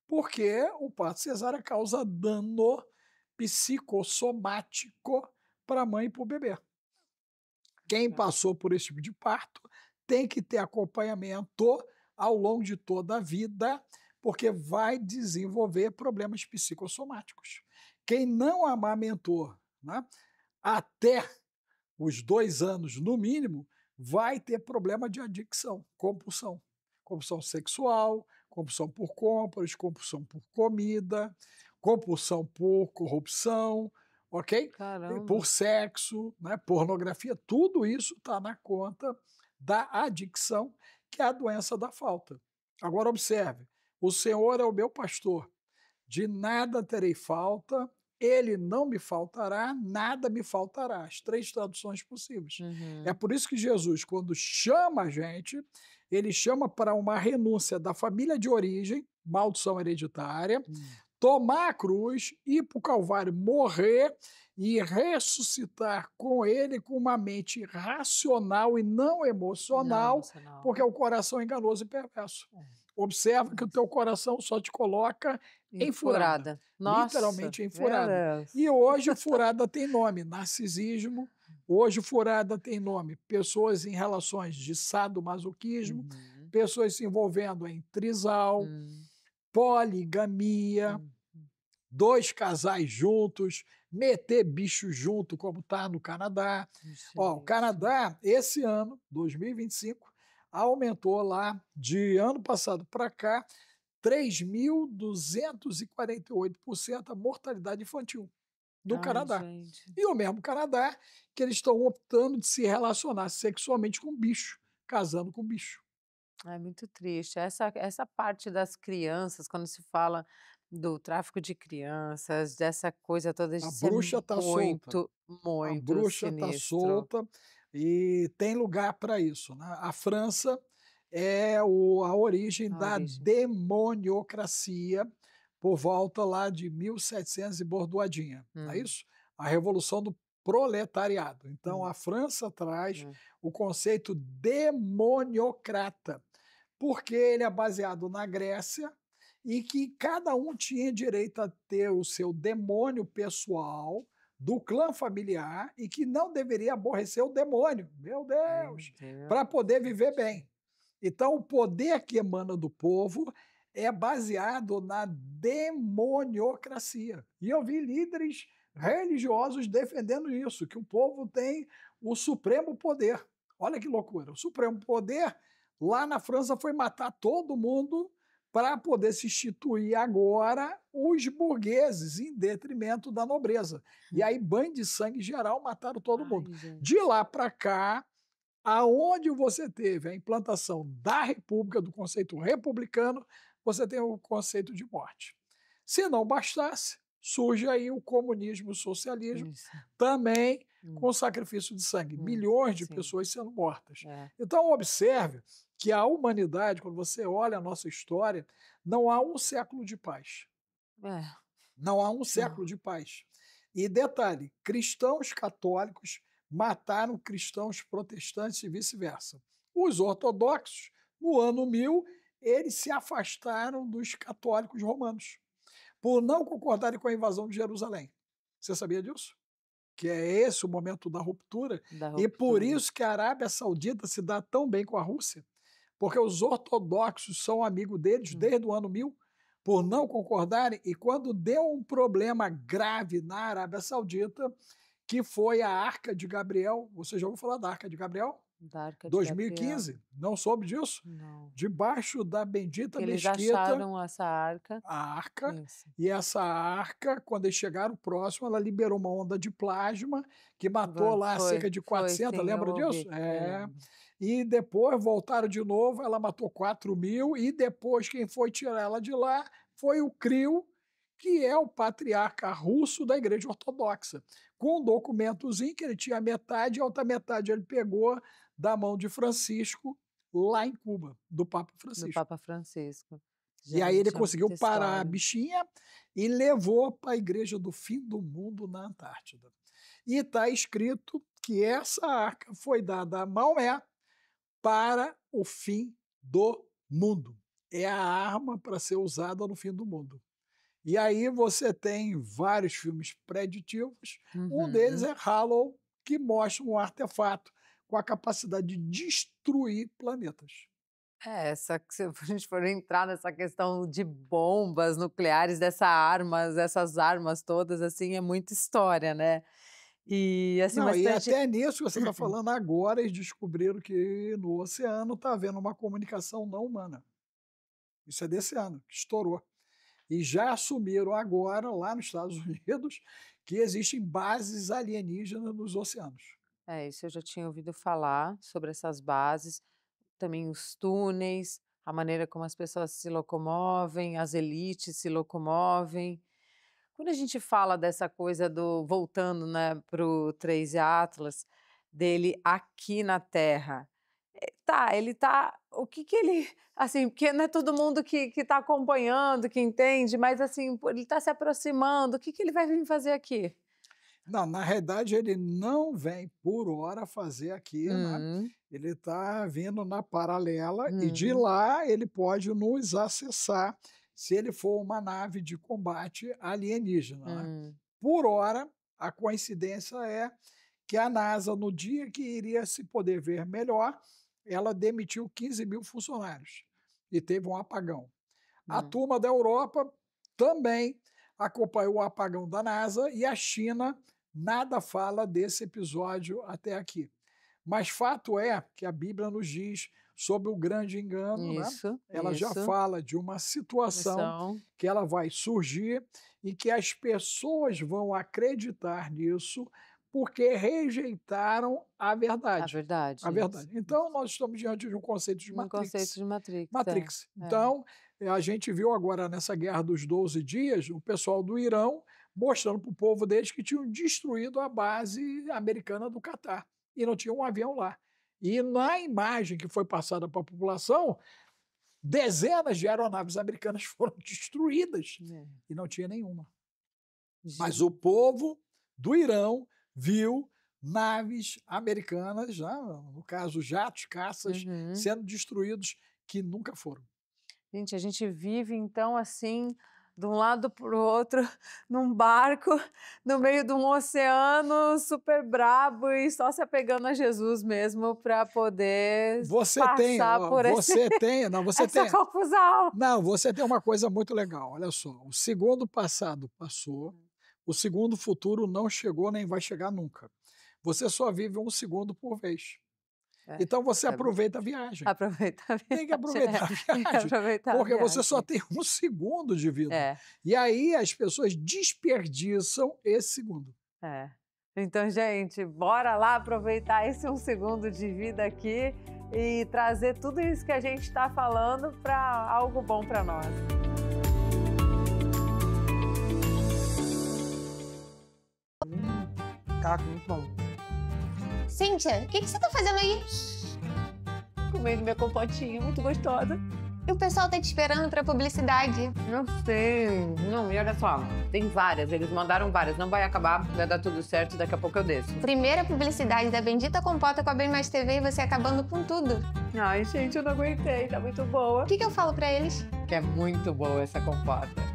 Porque o parto cesárea causa dano psicossomático para a mãe e para o bebê. Quem passou por esse tipo de parto tem que ter acompanhamento ao longo de toda a vida, porque vai desenvolver problemas psicossomáticos. Quem não amamentou, né, até os 2 anos, no mínimo, vai ter problema de adicção, compulsão. Compulsão sexual, compulsão por compras, compulsão por comida, compulsão por corrupção, ok? Caramba. Por sexo, né, pornografia, tudo isso está na conta da adicção, que é a doença da falta. Agora observe, o Senhor é o meu pastor, de nada terei falta, ele não me faltará, nada me faltará. As 3 traduções possíveis. É por isso que Jesus, quando chama a gente, ele chama para uma renúncia da família de origem, maldição hereditária, tomar a cruz, ir para o Calvário, morrer e ressuscitar com ele com uma mente racional e não emocional, porque o coração é enganoso e perverso. Observa que o teu coração só te coloca em furada. Nossa, literalmente em furada. E hoje furada tem nome, narcisismo. Hoje furada tem nome, pessoas em relações de sadomasoquismo, pessoas se envolvendo em trisal, poligamia, 2 casais juntos, meter bicho junto, como está no Canadá. O Canadá, esse ano, 2025, aumentou lá, de ano passado para cá, 3.248% a mortalidade infantil do Canadá. Gente. E o mesmo Canadá que eles estão optando de se relacionar sexualmente com bicho, casando com bicho. É muito triste. Essa parte das crianças, quando se fala do tráfico de crianças, dessa coisa toda de A ser bruxa está solta. muito A bruxa está sinistro. solta e tem lugar para isso. Né? A França é a origem da demoniocracia por volta lá de 1700 e bordoadinha. Não é isso? A Revolução do Proletariado. Então, a França traz o conceito demoniocrata, porque ele é baseado na Grécia e que cada um tinha direito a ter o seu demônio pessoal do clã familiar e que não deveria aborrecer o demônio, meu Deus, para poder viver bem. Então, o poder que emana do povo é baseado na demoniocracia. E eu vi líderes religiosos defendendo isso, que o povo tem o supremo poder. Olha que loucura. O supremo poder lá na França foi matar todo mundo para poder se instituir agora os burgueses em detrimento da nobreza. E aí, banho de sangue geral, mataram todo mundo. Gente. De lá para cá, aonde você teve a implantação da república, do conceito republicano, você tem o conceito de morte. Se não bastasse, surge aí o comunismo e o socialismo, também com o sacrifício de sangue. Milhões de sim. pessoas sendo mortas. É. Então, observe que a humanidade, quando você olha a nossa história, não há um século de paz. É. Não há um século de paz. E detalhe, cristãos católicos mataram cristãos protestantes e vice-versa. Os ortodoxos, no ano 1000, eles se afastaram dos católicos romanos, por não concordarem com a invasão de Jerusalém. Você sabia disso? Que é esse o momento da ruptura. E por isso que a Arábia Saudita se dá tão bem com a Rússia, porque os ortodoxos são amigos deles desde o ano 1000, por não concordarem, e quando deu um problema grave na Arábia Saudita, que foi a Arca de Gabriel, você já ouviu falar da Arca de Gabriel? Da Arca de 2015, Gabriel. não soube disso? Não. Debaixo da bendita Eles mesquita, acharam essa arca. a arca, Isso. e essa arca, quando eles chegaram próximo, ela liberou uma onda de plasma que matou lá cerca de 400, sim, lembra eu disso? ouvi, É. lembro. E depois voltaram de novo, ela matou 4.000, e depois quem foi tirar ela de lá foi o Kirill, que é o patriarca russo da Igreja Ortodoxa, com um documentozinho que ele tinha metade, e a outra metade ele pegou da mão de Francisco, lá em Cuba, do Papa Do Francisco. Papa Francisco. E aí ele Gente, é conseguiu muita parar a história. bichinha e levou para a Igreja do Fim do Mundo na Antártida. E está escrito que essa arca foi dada a Maomé para o fim do mundo. É a arma para ser usada no fim do mundo. E aí você tem vários filmes preditivos. Um deles é Halo, que mostra um artefato com a capacidade de destruir planetas. É, se a gente for entrar nessa questão de bombas nucleares, essas armas todas, assim, é muita história, né? E assim, Não, e bastante... até nisso que você está falando agora, eles descobriram que no oceano está havendo uma comunicação não humana. Isso é desse ano, que estourou. E já assumiram agora, lá nos Estados Unidos, que existem bases alienígenas nos oceanos. É, isso eu já tinha ouvido falar sobre essas bases, também os túneis, a maneira como as pessoas se locomovem, as elites se locomovem. Quando a gente fala dessa coisa voltando, né, para o Tracy Atlas, dele aqui na Terra, o que ele, assim, porque não é todo mundo que está acompanhando, que entende, mas assim, ele está se aproximando, o que ele vai vir fazer aqui? Não, na realidade ele não vem por hora fazer aqui, né? Ele está vindo na paralela e de lá ele pode nos acessar se ele for uma nave de combate alienígena. Né? Por hora, a coincidência é que a NASA, no dia que iria se poder ver melhor, ela demitiu 15.000 funcionários e teve um apagão. A turma da Europa também acompanhou o apagão da NASA e a China nada fala desse episódio até aqui. Mas fato é que a Bíblia nos diz sobre o grande engano, né? Ela já fala de uma situação que ela vai surgir e que as pessoas vão acreditar nisso porque rejeitaram a verdade. A verdade. Então, nós estamos diante de um conceito de Matrix. Conceito de Matrix. Matrix. Então, a gente viu agora nessa Guerra dos 12 Dias, o pessoal do Irão mostrando para o povo deles que tinham destruído a base americana do Catar e não tinha um avião lá. E na imagem que foi passada para a população, dezenas de aeronaves americanas foram destruídas e não tinha nenhuma. Mas o povo do Irão viu naves americanas, no caso jatos, caças, sendo destruídos que nunca foram. Gente, a gente vive então assim, de um lado para o outro, num barco, no meio de um oceano super brabo e só se apegando a Jesus mesmo para poder passar por essa confusão. Não, você tem uma coisa muito legal, olha só, o segundo passado passou, o segundo futuro não chegou nem vai chegar nunca. Você só vive um segundo por vez. Então você aproveita a viagem. Aproveita a viagem. Tem que aproveitar a viagem, porque você só tem um segundo de vida. E aí as pessoas desperdiçam esse segundo. Então, gente, bora lá aproveitar esse um segundo de vida aqui e trazer tudo isso que a gente está falando para algo bom para nós. Tá muito bom. Cíntia, o que você tá fazendo aí? Comendo minha compotinha, muito gostosa. E o pessoal tá te esperando pra publicidade. Não sei. Não, e olha só, tem várias, eles mandaram várias. Não vai acabar, vai dar tudo certo, daqui a pouco eu desço. Primeira publicidade da Bendita Compota com a Bem Mais TV e você acabando com tudo. Ai, gente, eu não aguentei, tá muito boa. O que eu falo pra eles? Que é muito boa essa compota.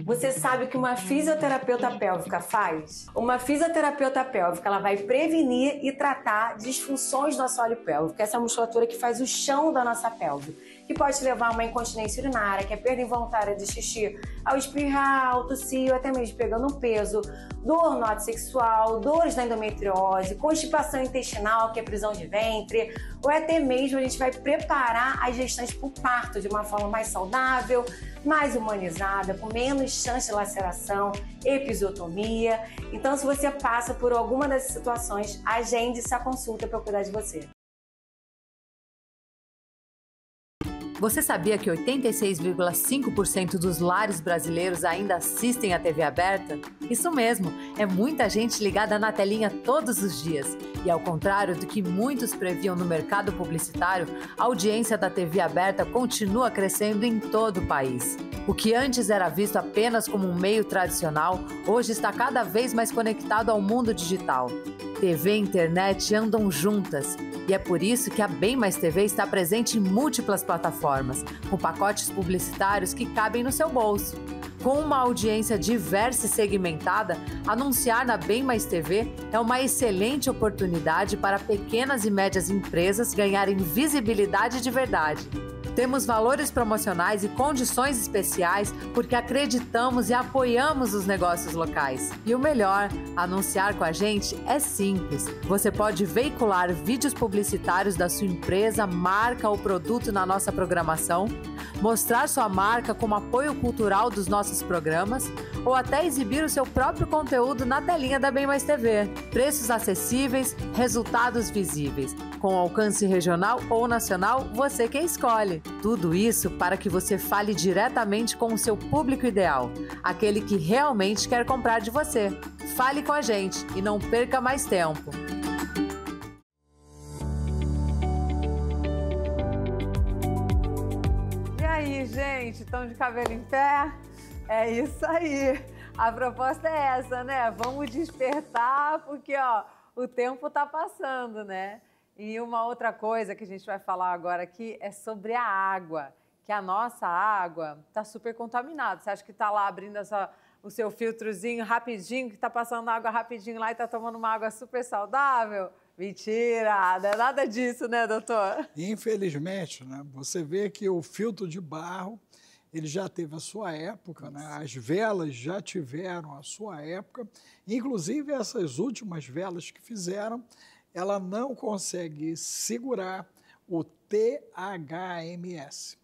Você sabe o que uma fisioterapeuta pélvica faz? Uma fisioterapeuta pélvica, ela vai prevenir e tratar disfunções do assoalho pélvico, essa musculatura que faz o chão da nossa pelve, que pode levar a uma incontinência urinária, que é perda involuntária de xixi, ao espirrar, ao tossir, ou até mesmo pegando um peso, dor no ato sexual, dores na endometriose, constipação intestinal, que é prisão de ventre, ou até mesmo a gente vai preparar as gestantes para o parto de uma forma mais saudável, mais humanizada, com menos chance de laceração, episiotomia. Então, se você passa por alguma dessas situações, agende essa consulta para cuidar de você. Você sabia que 86,5% dos lares brasileiros ainda assistem à TV aberta? Isso mesmo, é muita gente ligada na telinha todos os dias. E ao contrário do que muitos previam no mercado publicitário, a audiência da TV aberta continua crescendo em todo o país. O que antes era visto apenas como um meio tradicional, hoje está cada vez mais conectado ao mundo digital. TV e internet andam juntas. E é por isso que a Bem Mais TV está presente em múltiplas plataformas, com pacotes publicitários que cabem no seu bolso. Com uma audiência diversa e segmentada, anunciar na Bem Mais TV é uma excelente oportunidade para pequenas e médias empresas ganharem visibilidade de verdade. Temos valores promocionais e condições especiais porque acreditamos e apoiamos os negócios locais. E o melhor, anunciar com a gente é simples. Você pode veicular vídeos publicitários da sua empresa, marca ou produto na nossa programação, mostrar sua marca como apoio cultural dos nossos programas ou até exibir o seu próprio conteúdo na telinha da Bem Mais TV. Preços acessíveis, resultados visíveis. Com alcance regional ou nacional, você que escolhe. Tudo isso para que você fale diretamente com o seu público ideal, aquele que realmente quer comprar de você. Fale com a gente e não perca mais tempo. E aí, gente, estão de cabelo em pé? É isso aí. A proposta é essa, né? Vamos despertar porque, ó, o tempo tá passando, né? E uma outra coisa que a gente vai falar agora aqui é sobre a água, que a nossa água está super contaminada. Você acha que está lá abrindo o seu filtrozinho rapidinho, que está passando água rapidinho lá e está tomando uma água super saudável? Mentira, não é nada disso, né, doutor? Infelizmente, né, você vê que o filtro de barro, ele já teve a sua época, né? As velas já tiveram a sua época, inclusive essas últimas velas que fizeram, ela não consegue segurar o THMS,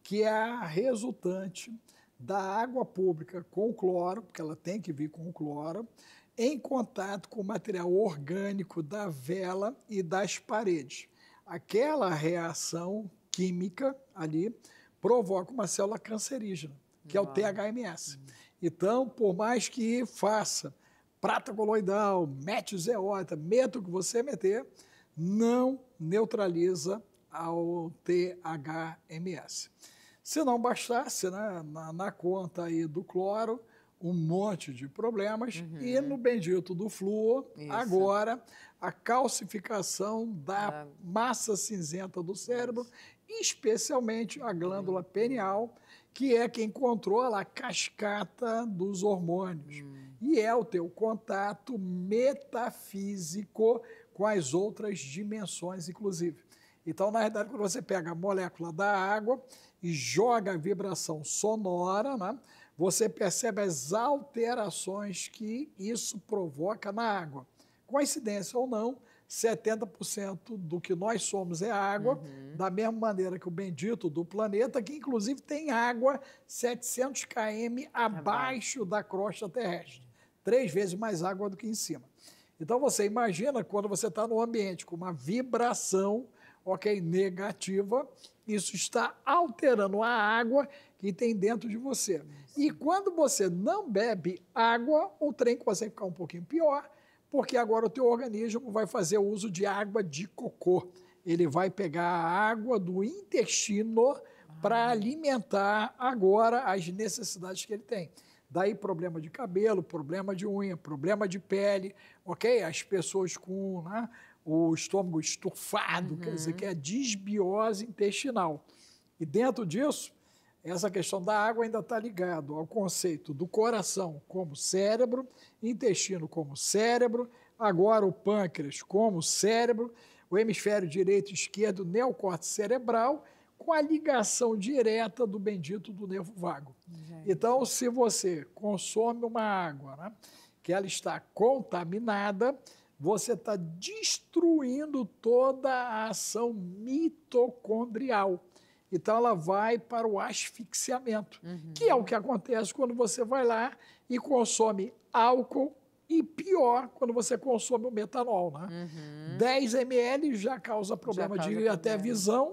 que é a resultante da água pública com cloro, porque ela tem que vir com cloro, em contato com o material orgânico da vela e das paredes. Aquela reação química ali provoca uma célula cancerígena, que é o THMS. Então, por mais que faça prata coloidal, metilzeota, meta o que você meter, não neutraliza ao THMS. Se não bastasse, né, na conta aí do cloro, um monte de problemas, e no bendito do flúor, agora, a calcificação da massa cinzenta do cérebro, especialmente a glândula pineal, que é quem controla a cascata dos hormônios. E é o teu contato metafísico com as outras dimensões, inclusive. Então, na verdade, quando você pega a molécula da água e joga a vibração sonora, né, você percebe as alterações que isso provoca na água. Coincidência ou não, 70% do que nós somos é água, da mesma maneira que o bendito do planeta, que inclusive tem água 700 km abaixo da crosta terrestre. 3 vezes mais água do que em cima. Então você imagina quando você está num ambiente com uma vibração ok, negativa, isso está alterando a água que tem dentro de você. E quando você não bebe água, o trem consegue ficar um pouquinho pior, porque agora o teu organismo vai fazer uso de água de cocô. Ele vai pegar a água do intestino para alimentar agora as necessidades que ele tem. Daí problema de cabelo, problema de unha, problema de pele, ok? As pessoas com o estômago estufado, quer dizer, que é disbiose intestinal. E dentro disso, essa questão da água ainda está ligado ao conceito do coração como cérebro, intestino como cérebro, agora o pâncreas como cérebro, o hemisfério direito e esquerdo, neocórtex cerebral, com a ligação direta do bendito do nervo vago. Gente. Então, se você consome uma água, que ela está contaminada, você está destruindo toda a ação mitocondrial. Então, ela vai para o asfixiamento, que é o que acontece quando você vai lá e consome álcool, e pior, quando você consome o metanol. 10 ml já causa problema de até visão,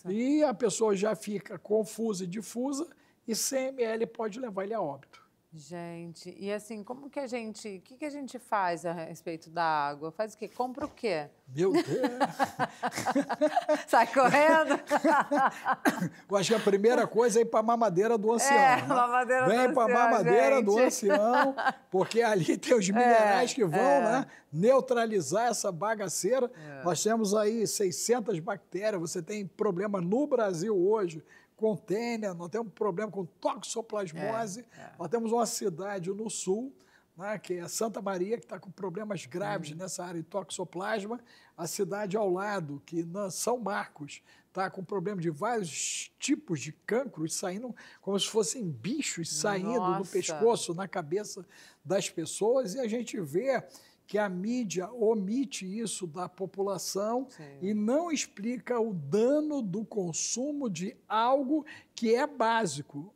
e a pessoa já fica confusa e difusa, e 100 ml pode levar ele a óbito. Gente, e assim, como que a gente, o que a gente faz a respeito da água? Faz o quê? Compra o quê? Meu Deus! Sai correndo? Eu acho que a primeira coisa é ir para a mamadeira do oceano. Mamadeira do Vem para a mamadeira do oceano, porque ali tem os minerais que vão neutralizar essa bagaceira. Nós temos aí 600 bactérias, você tem problema no Brasil hoje, container, nós temos um problema com toxoplasmose, nós temos uma cidade no sul, que é Santa Maria, que está com problemas graves nessa área de toxoplasma, a cidade ao lado, que São Marcos, está com problema de vários tipos de cancros saindo, como se fossem bichos saindo do pescoço, na cabeça das pessoas, e a gente vê que a mídia omite isso da população e não explica o dano do consumo de algo que é básico.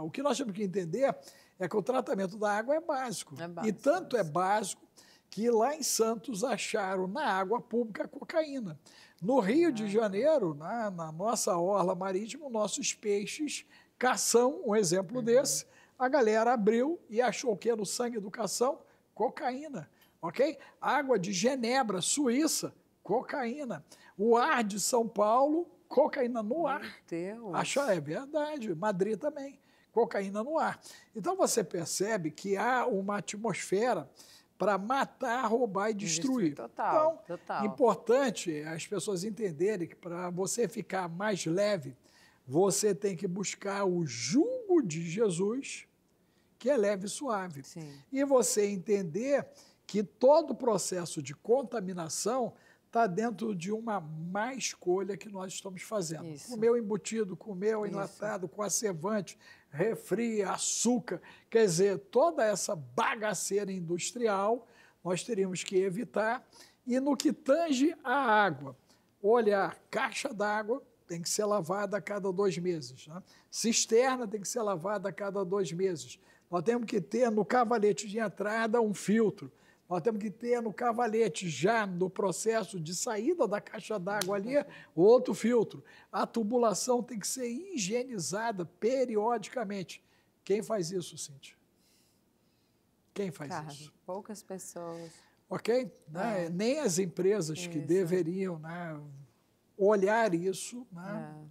O que nós temos que entender é que o tratamento da água é básico. E tanto é básico que lá em Santos acharam na água pública cocaína. No Rio de Janeiro, na nossa orla marítima, nossos peixes cação, um exemplo desse, a galera abriu e achou o que no sangue do cação? Cocaína. Ok? Água de Genebra, Suíça, cocaína. O ar de São Paulo, cocaína no ar. Meu Deus. É verdade. Madrid também, cocaína no ar. Então você percebe que há uma atmosfera para matar, roubar e destruir. Total, então, total. Importante as pessoas entenderem que para você ficar mais leve, você tem que buscar o jugo de Jesus, que é leve e suave. E você entender que todo o processo de contaminação está dentro de uma má escolha que nós estamos fazendo. Comer o embutido, comer o enlatado, conservante, refri, açúcar, quer dizer, toda essa bagaceira industrial nós teríamos que evitar. E no que tange a água, olhar, caixa d'água tem que ser lavada a cada 2 meses. Cisterna tem que ser lavada a cada 2 meses. Nós temos que ter no cavalete de entrada um filtro. Nós temos que ter no cavalete, já no processo de saída da caixa d'água ali, outro filtro. A tubulação tem que ser higienizada periodicamente. Quem faz isso, Cíntia? Quem faz isso? Poucas pessoas. Ok? Nem as empresas que deveriam olhar isso,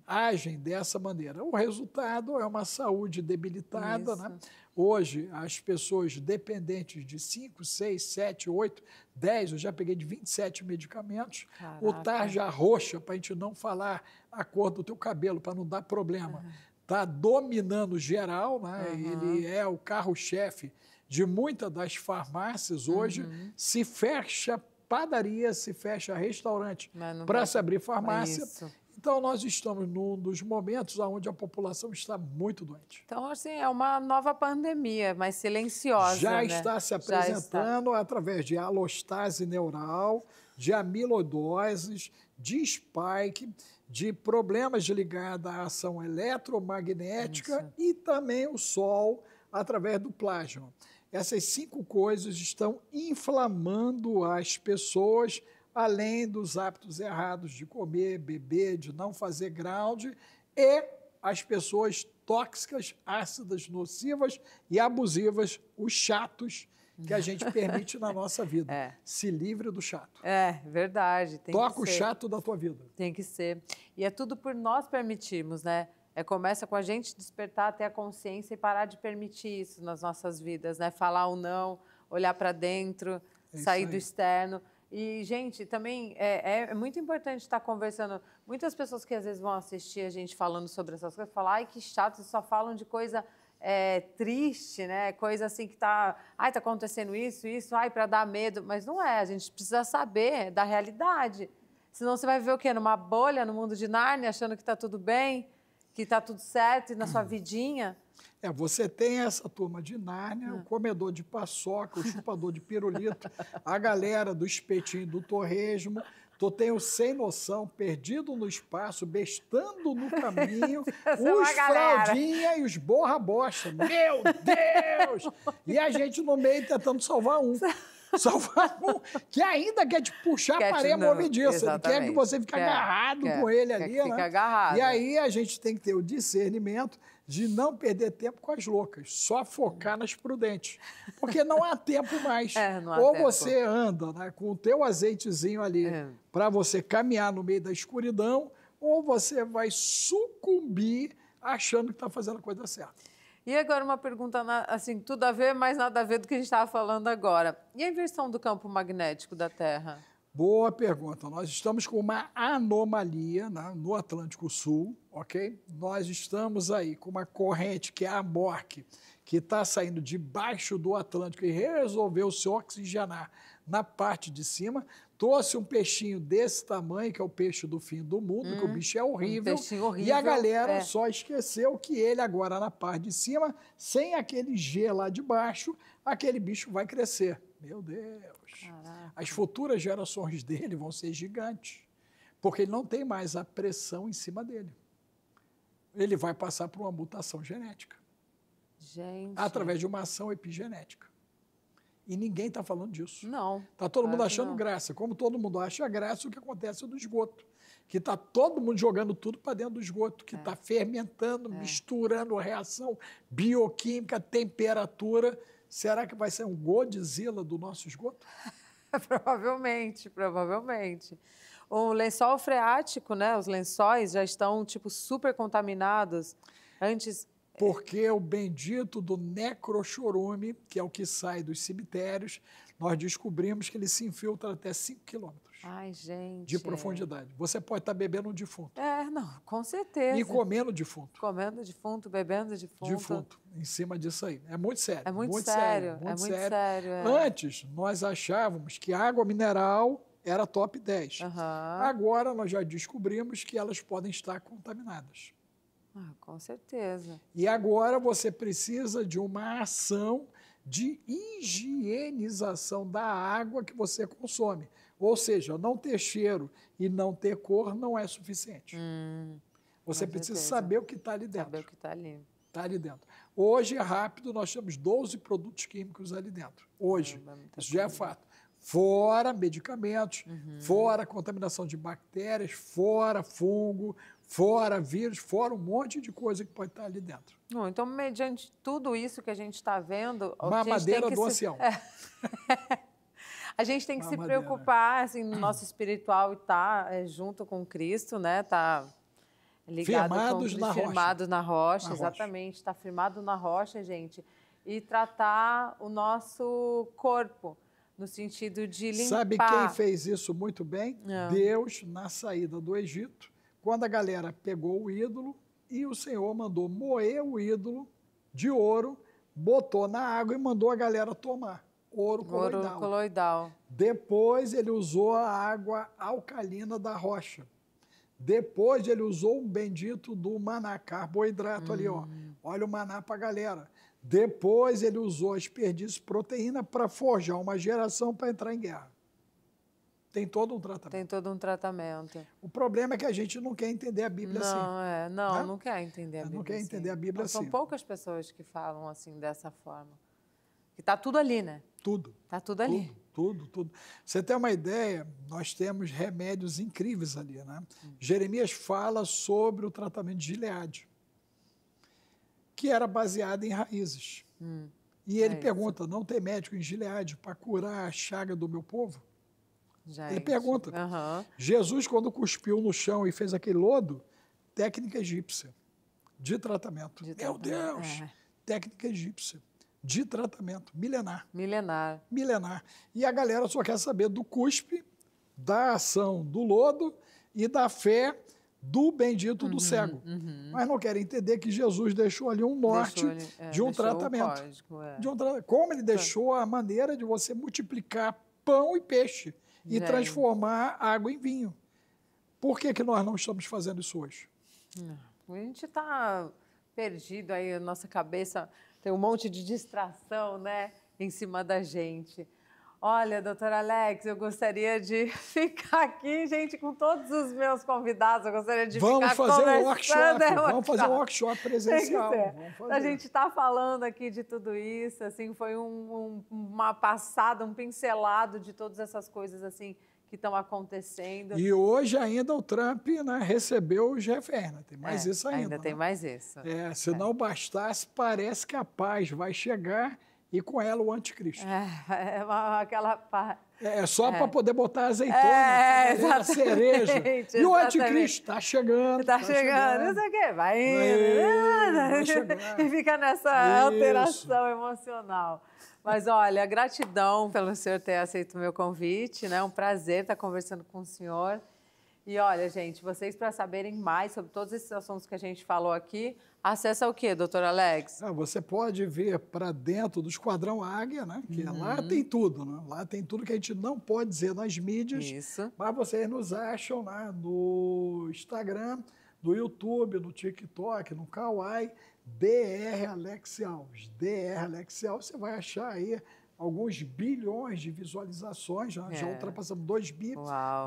agem dessa maneira. O resultado é uma saúde debilitada. Hoje, as pessoas dependentes de 5, 6, 7, 8, 10, eu já peguei de 27 medicamentos. Caraca. O tarja roxa, para a gente não falar a cor do teu cabelo, para não dar problema, está dominando geral, ele é o carro-chefe de muitas das farmácias hoje. Se fecha padaria, se fecha restaurante para se abrir farmácia. Então, nós estamos num dos momentos onde a população está muito doente. Então, assim, é uma nova pandemia, mas silenciosa, Já está se apresentando através de alostase neural, de amiloidoses, de spike, de problemas ligados à ação eletromagnética e também o sol através do plasma. Essas 5 coisas estão inflamando as pessoas além dos hábitos errados de comer, beber, de não fazer ground, e as pessoas tóxicas, ácidas, nocivas e abusivas, os chatos, que a gente permite na nossa vida. Se livre do chato. É, verdade. Toca o chato da tua vida. Tem que ser. E é tudo por nós permitirmos, né? Começa com a gente despertar, ter a consciência e parar de permitir isso nas nossas vidas, né? Falar o não, olhar para dentro, sair do externo. E, gente, também é muito importante estar conversando. Muitas pessoas que às vezes vão assistir a gente falando sobre essas coisas, falam, ai, que chato, vocês só falam de coisa triste, né? Coisa assim que tá acontecendo isso, ai, para dar medo. Mas não é, a gente precisa saber da realidade. Senão você vai viver o quê? Numa bolha, no mundo de Nárnia, achando que está tudo bem, que está tudo certo e na sua vidinha. Você tem essa turma de Nárnia, o comedor de paçoca, o chupador de pirulito, a galera do espetinho do torresmo. Tu tem o sem noção, perdido no espaço, bestando no caminho, os fraldinha e os borra-bocha. Meu Deus! E a gente no meio tentando salvar um. Salvar um que ainda quer te puxar para a areia movediça. Ele quer que você fique agarrado com ele ali, né? Agarrado. E aí a gente tem que ter o discernimento de não perder tempo com as loucas, só focar nas prudentes. Porque não há tempo mais. Você anda, né, com o teu azeitezinho ali para você caminhar no meio da escuridão, ou você vai sucumbir achando que está fazendo a coisa certa. E agora uma pergunta, assim, tudo a ver, mas nada a ver do que a gente estava falando agora. E a inversão do campo magnético da Terra? Boa pergunta. Nós estamos com uma anomalia, né, no Atlântico Sul, ok? Nós estamos aí com uma corrente que é a MORC, que está saindo debaixo do Atlântico e resolveu se oxigenar na parte de cima. Trouxe um peixinho desse tamanho, que é o peixe do fim do mundo, que o bicho é horrível. Um peixinho horrível. E a galera só esqueceu que ele agora na parte de cima, sem aquele G lá de baixo, aquele bicho vai crescer. Meu Deus. Caraca. As futuras gerações dele vão ser gigantes, porque ele não tem mais a pressão em cima dele. Ele vai passar por uma mutação genética. Gente. Através de uma ação epigenética. E ninguém está falando disso. Não. Está todo mundo achando graça. Como todo mundo acha graça, o que acontece no esgoto. Que está todo mundo jogando tudo para dentro do esgoto, que está fermentando, misturando reação bioquímica, temperatura. Será que vai ser um Godzilla do nosso esgoto? Provavelmente, provavelmente. O lençol freático, né? Os lençóis já estão, tipo, super contaminados. Antes... Porque o bendito do necrochorume, que é o que sai dos cemitérios, nós descobrimos que ele se infiltra até 5 quilômetros de profundidade. Você pode estar bebendo um defunto. Não, com certeza. E comendo defunto. Comendo defunto, bebendo defunto. Defunto, em cima disso aí. É muito sério. É muito sério. Antes, nós achávamos que a água mineral era top 10. Agora, nós já descobrimos que elas podem estar contaminadas. Com certeza. E agora você precisa de uma ação de higienização da água que você consome. Ou seja, não ter cheiro e não ter cor não é suficiente. Você precisa saber o que está ali dentro. Saber o que está ali. Está ali dentro. Hoje é rápido, nós temos 12 produtos químicos ali dentro. Hoje, isso já é fato. Fora medicamentos, fora contaminação de bactérias, fora fungo, fora vírus, fora um monte de coisa que pode estar ali dentro. Então, mediante tudo isso que a gente está vendo... Mamadeira do oceano. A gente tem que se preocupar assim, no nosso espiritual e estar junto com Cristo, né? Tá ligado firmados na rocha, exatamente. Está firmado na rocha, gente. E tratar o nosso corpo, no sentido de limpar. Sabe quem fez isso muito bem? Deus, na saída do Egito, quando a galera pegou o ídolo e o Senhor mandou moer o ídolo de ouro, botou na água e mandou a galera tomar. Ouro coloidal. Depois ele usou a água alcalina da rocha. Depois ele usou o bendito do maná, carboidrato ali, ó. Olha o maná para a galera. Depois ele usou as perdizes proteína para forjar uma geração para entrar em guerra. Tem todo um tratamento. Tem todo um tratamento. O problema é que a gente não quer entender a Bíblia assim. Não quer entender a Bíblia. Não quer entender a Bíblia assim. São poucas pessoas que falam assim, dessa forma. Que está tudo ali, né? Tudo. Está tudo ali. tudo. Você tem uma ideia, nós temos remédios incríveis ali, né? Jeremias fala sobre o tratamento de Gileade, que era baseado em raízes. E ele pergunta, não tem médico em Gileade para curar a chaga do meu povo? Ele pergunta. Jesus, quando cuspiu no chão e fez aquele lodo, técnica egípcia de tratamento. Meu Deus! Técnica egípcia de tratamento, milenar. E a galera só quer saber do cuspe, da ação do lodo e da fé do bendito do cego. Mas não querem entender que Jesus deixou ali um norte de um tratamento. Como ele deixou a maneira de você multiplicar pão e peixe e transformar água em vinho. Por que nós não estamos fazendo isso hoje? A gente está perdido aí, a nossa cabeça tem um monte de distração, né, em cima da gente. Olha, doutor Alex, eu gostaria de ficar aqui, gente, com todos os meus convidados. Eu gostaria de ficar conversando. Vamos fazer um workshop presencial. A gente está falando aqui de tudo isso, assim, foi uma passada, um pincelado de todas essas coisas, assim, que estão acontecendo. E hoje ainda o Trump, né, recebeu o GFR, né? Tem mais isso ainda. Ainda tem mais isso. Se não bastasse, parece que a paz vai chegar e com ela o anticristo. É só para poder botar azeitona, cereja. E o anticristo está chegando. Está chegando, isso aqui vai indo. E fica nessa alteração emocional. Mas, olha, gratidão pelo senhor ter aceito o meu convite, né? Um prazer estar conversando com o senhor. E, olha, gente, vocês, para saberem mais sobre todos esses assuntos que a gente falou aqui, acessa o quê, doutor Alex? Você pode ver para dentro do Esquadrão Águia, né? Que lá tem tudo, né? Lá tem tudo que a gente não pode dizer nas mídias. Isso. Mas vocês nos acham, né, no Instagram, no YouTube, no TikTok, no Kawaii, DR Alex Alves. DR Alex Alves, você vai achar aí alguns bilhões de visualizações, já ultrapassamos 2 bi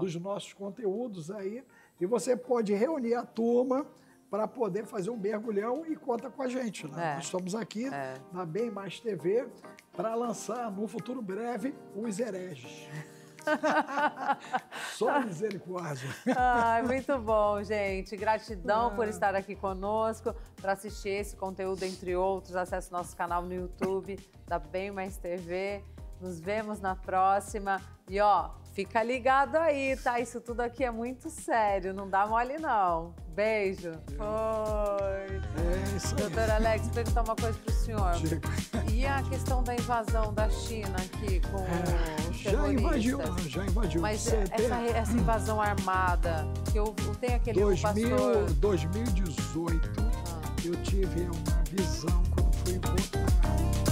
dos nossos conteúdos aí, e você pode reunir a turma para poder fazer um mergulhão e conta com a gente, né? Nós estamos aqui na Bem Mais TV para lançar no futuro breve os hereges. Só misericórdia. Muito bom, gente. Gratidão por estar aqui conosco, para assistir esse conteúdo, entre outros. Acesse nosso canal no YouTube, da Bem Mais TV. Nos vemos na próxima. E, ó, fica ligado aí, tá? Isso tudo aqui é muito sério, não dá mole, não. Beijo. Foi. Isso aí. Doutor Alex, perguntar uma coisa pro senhor. Diga. E a questão da invasão da China aqui com os terroristas? Já invadiu. Mas essa invasão armada, que tem aquele pastor... 2018, eu tive uma visão quando fui votar.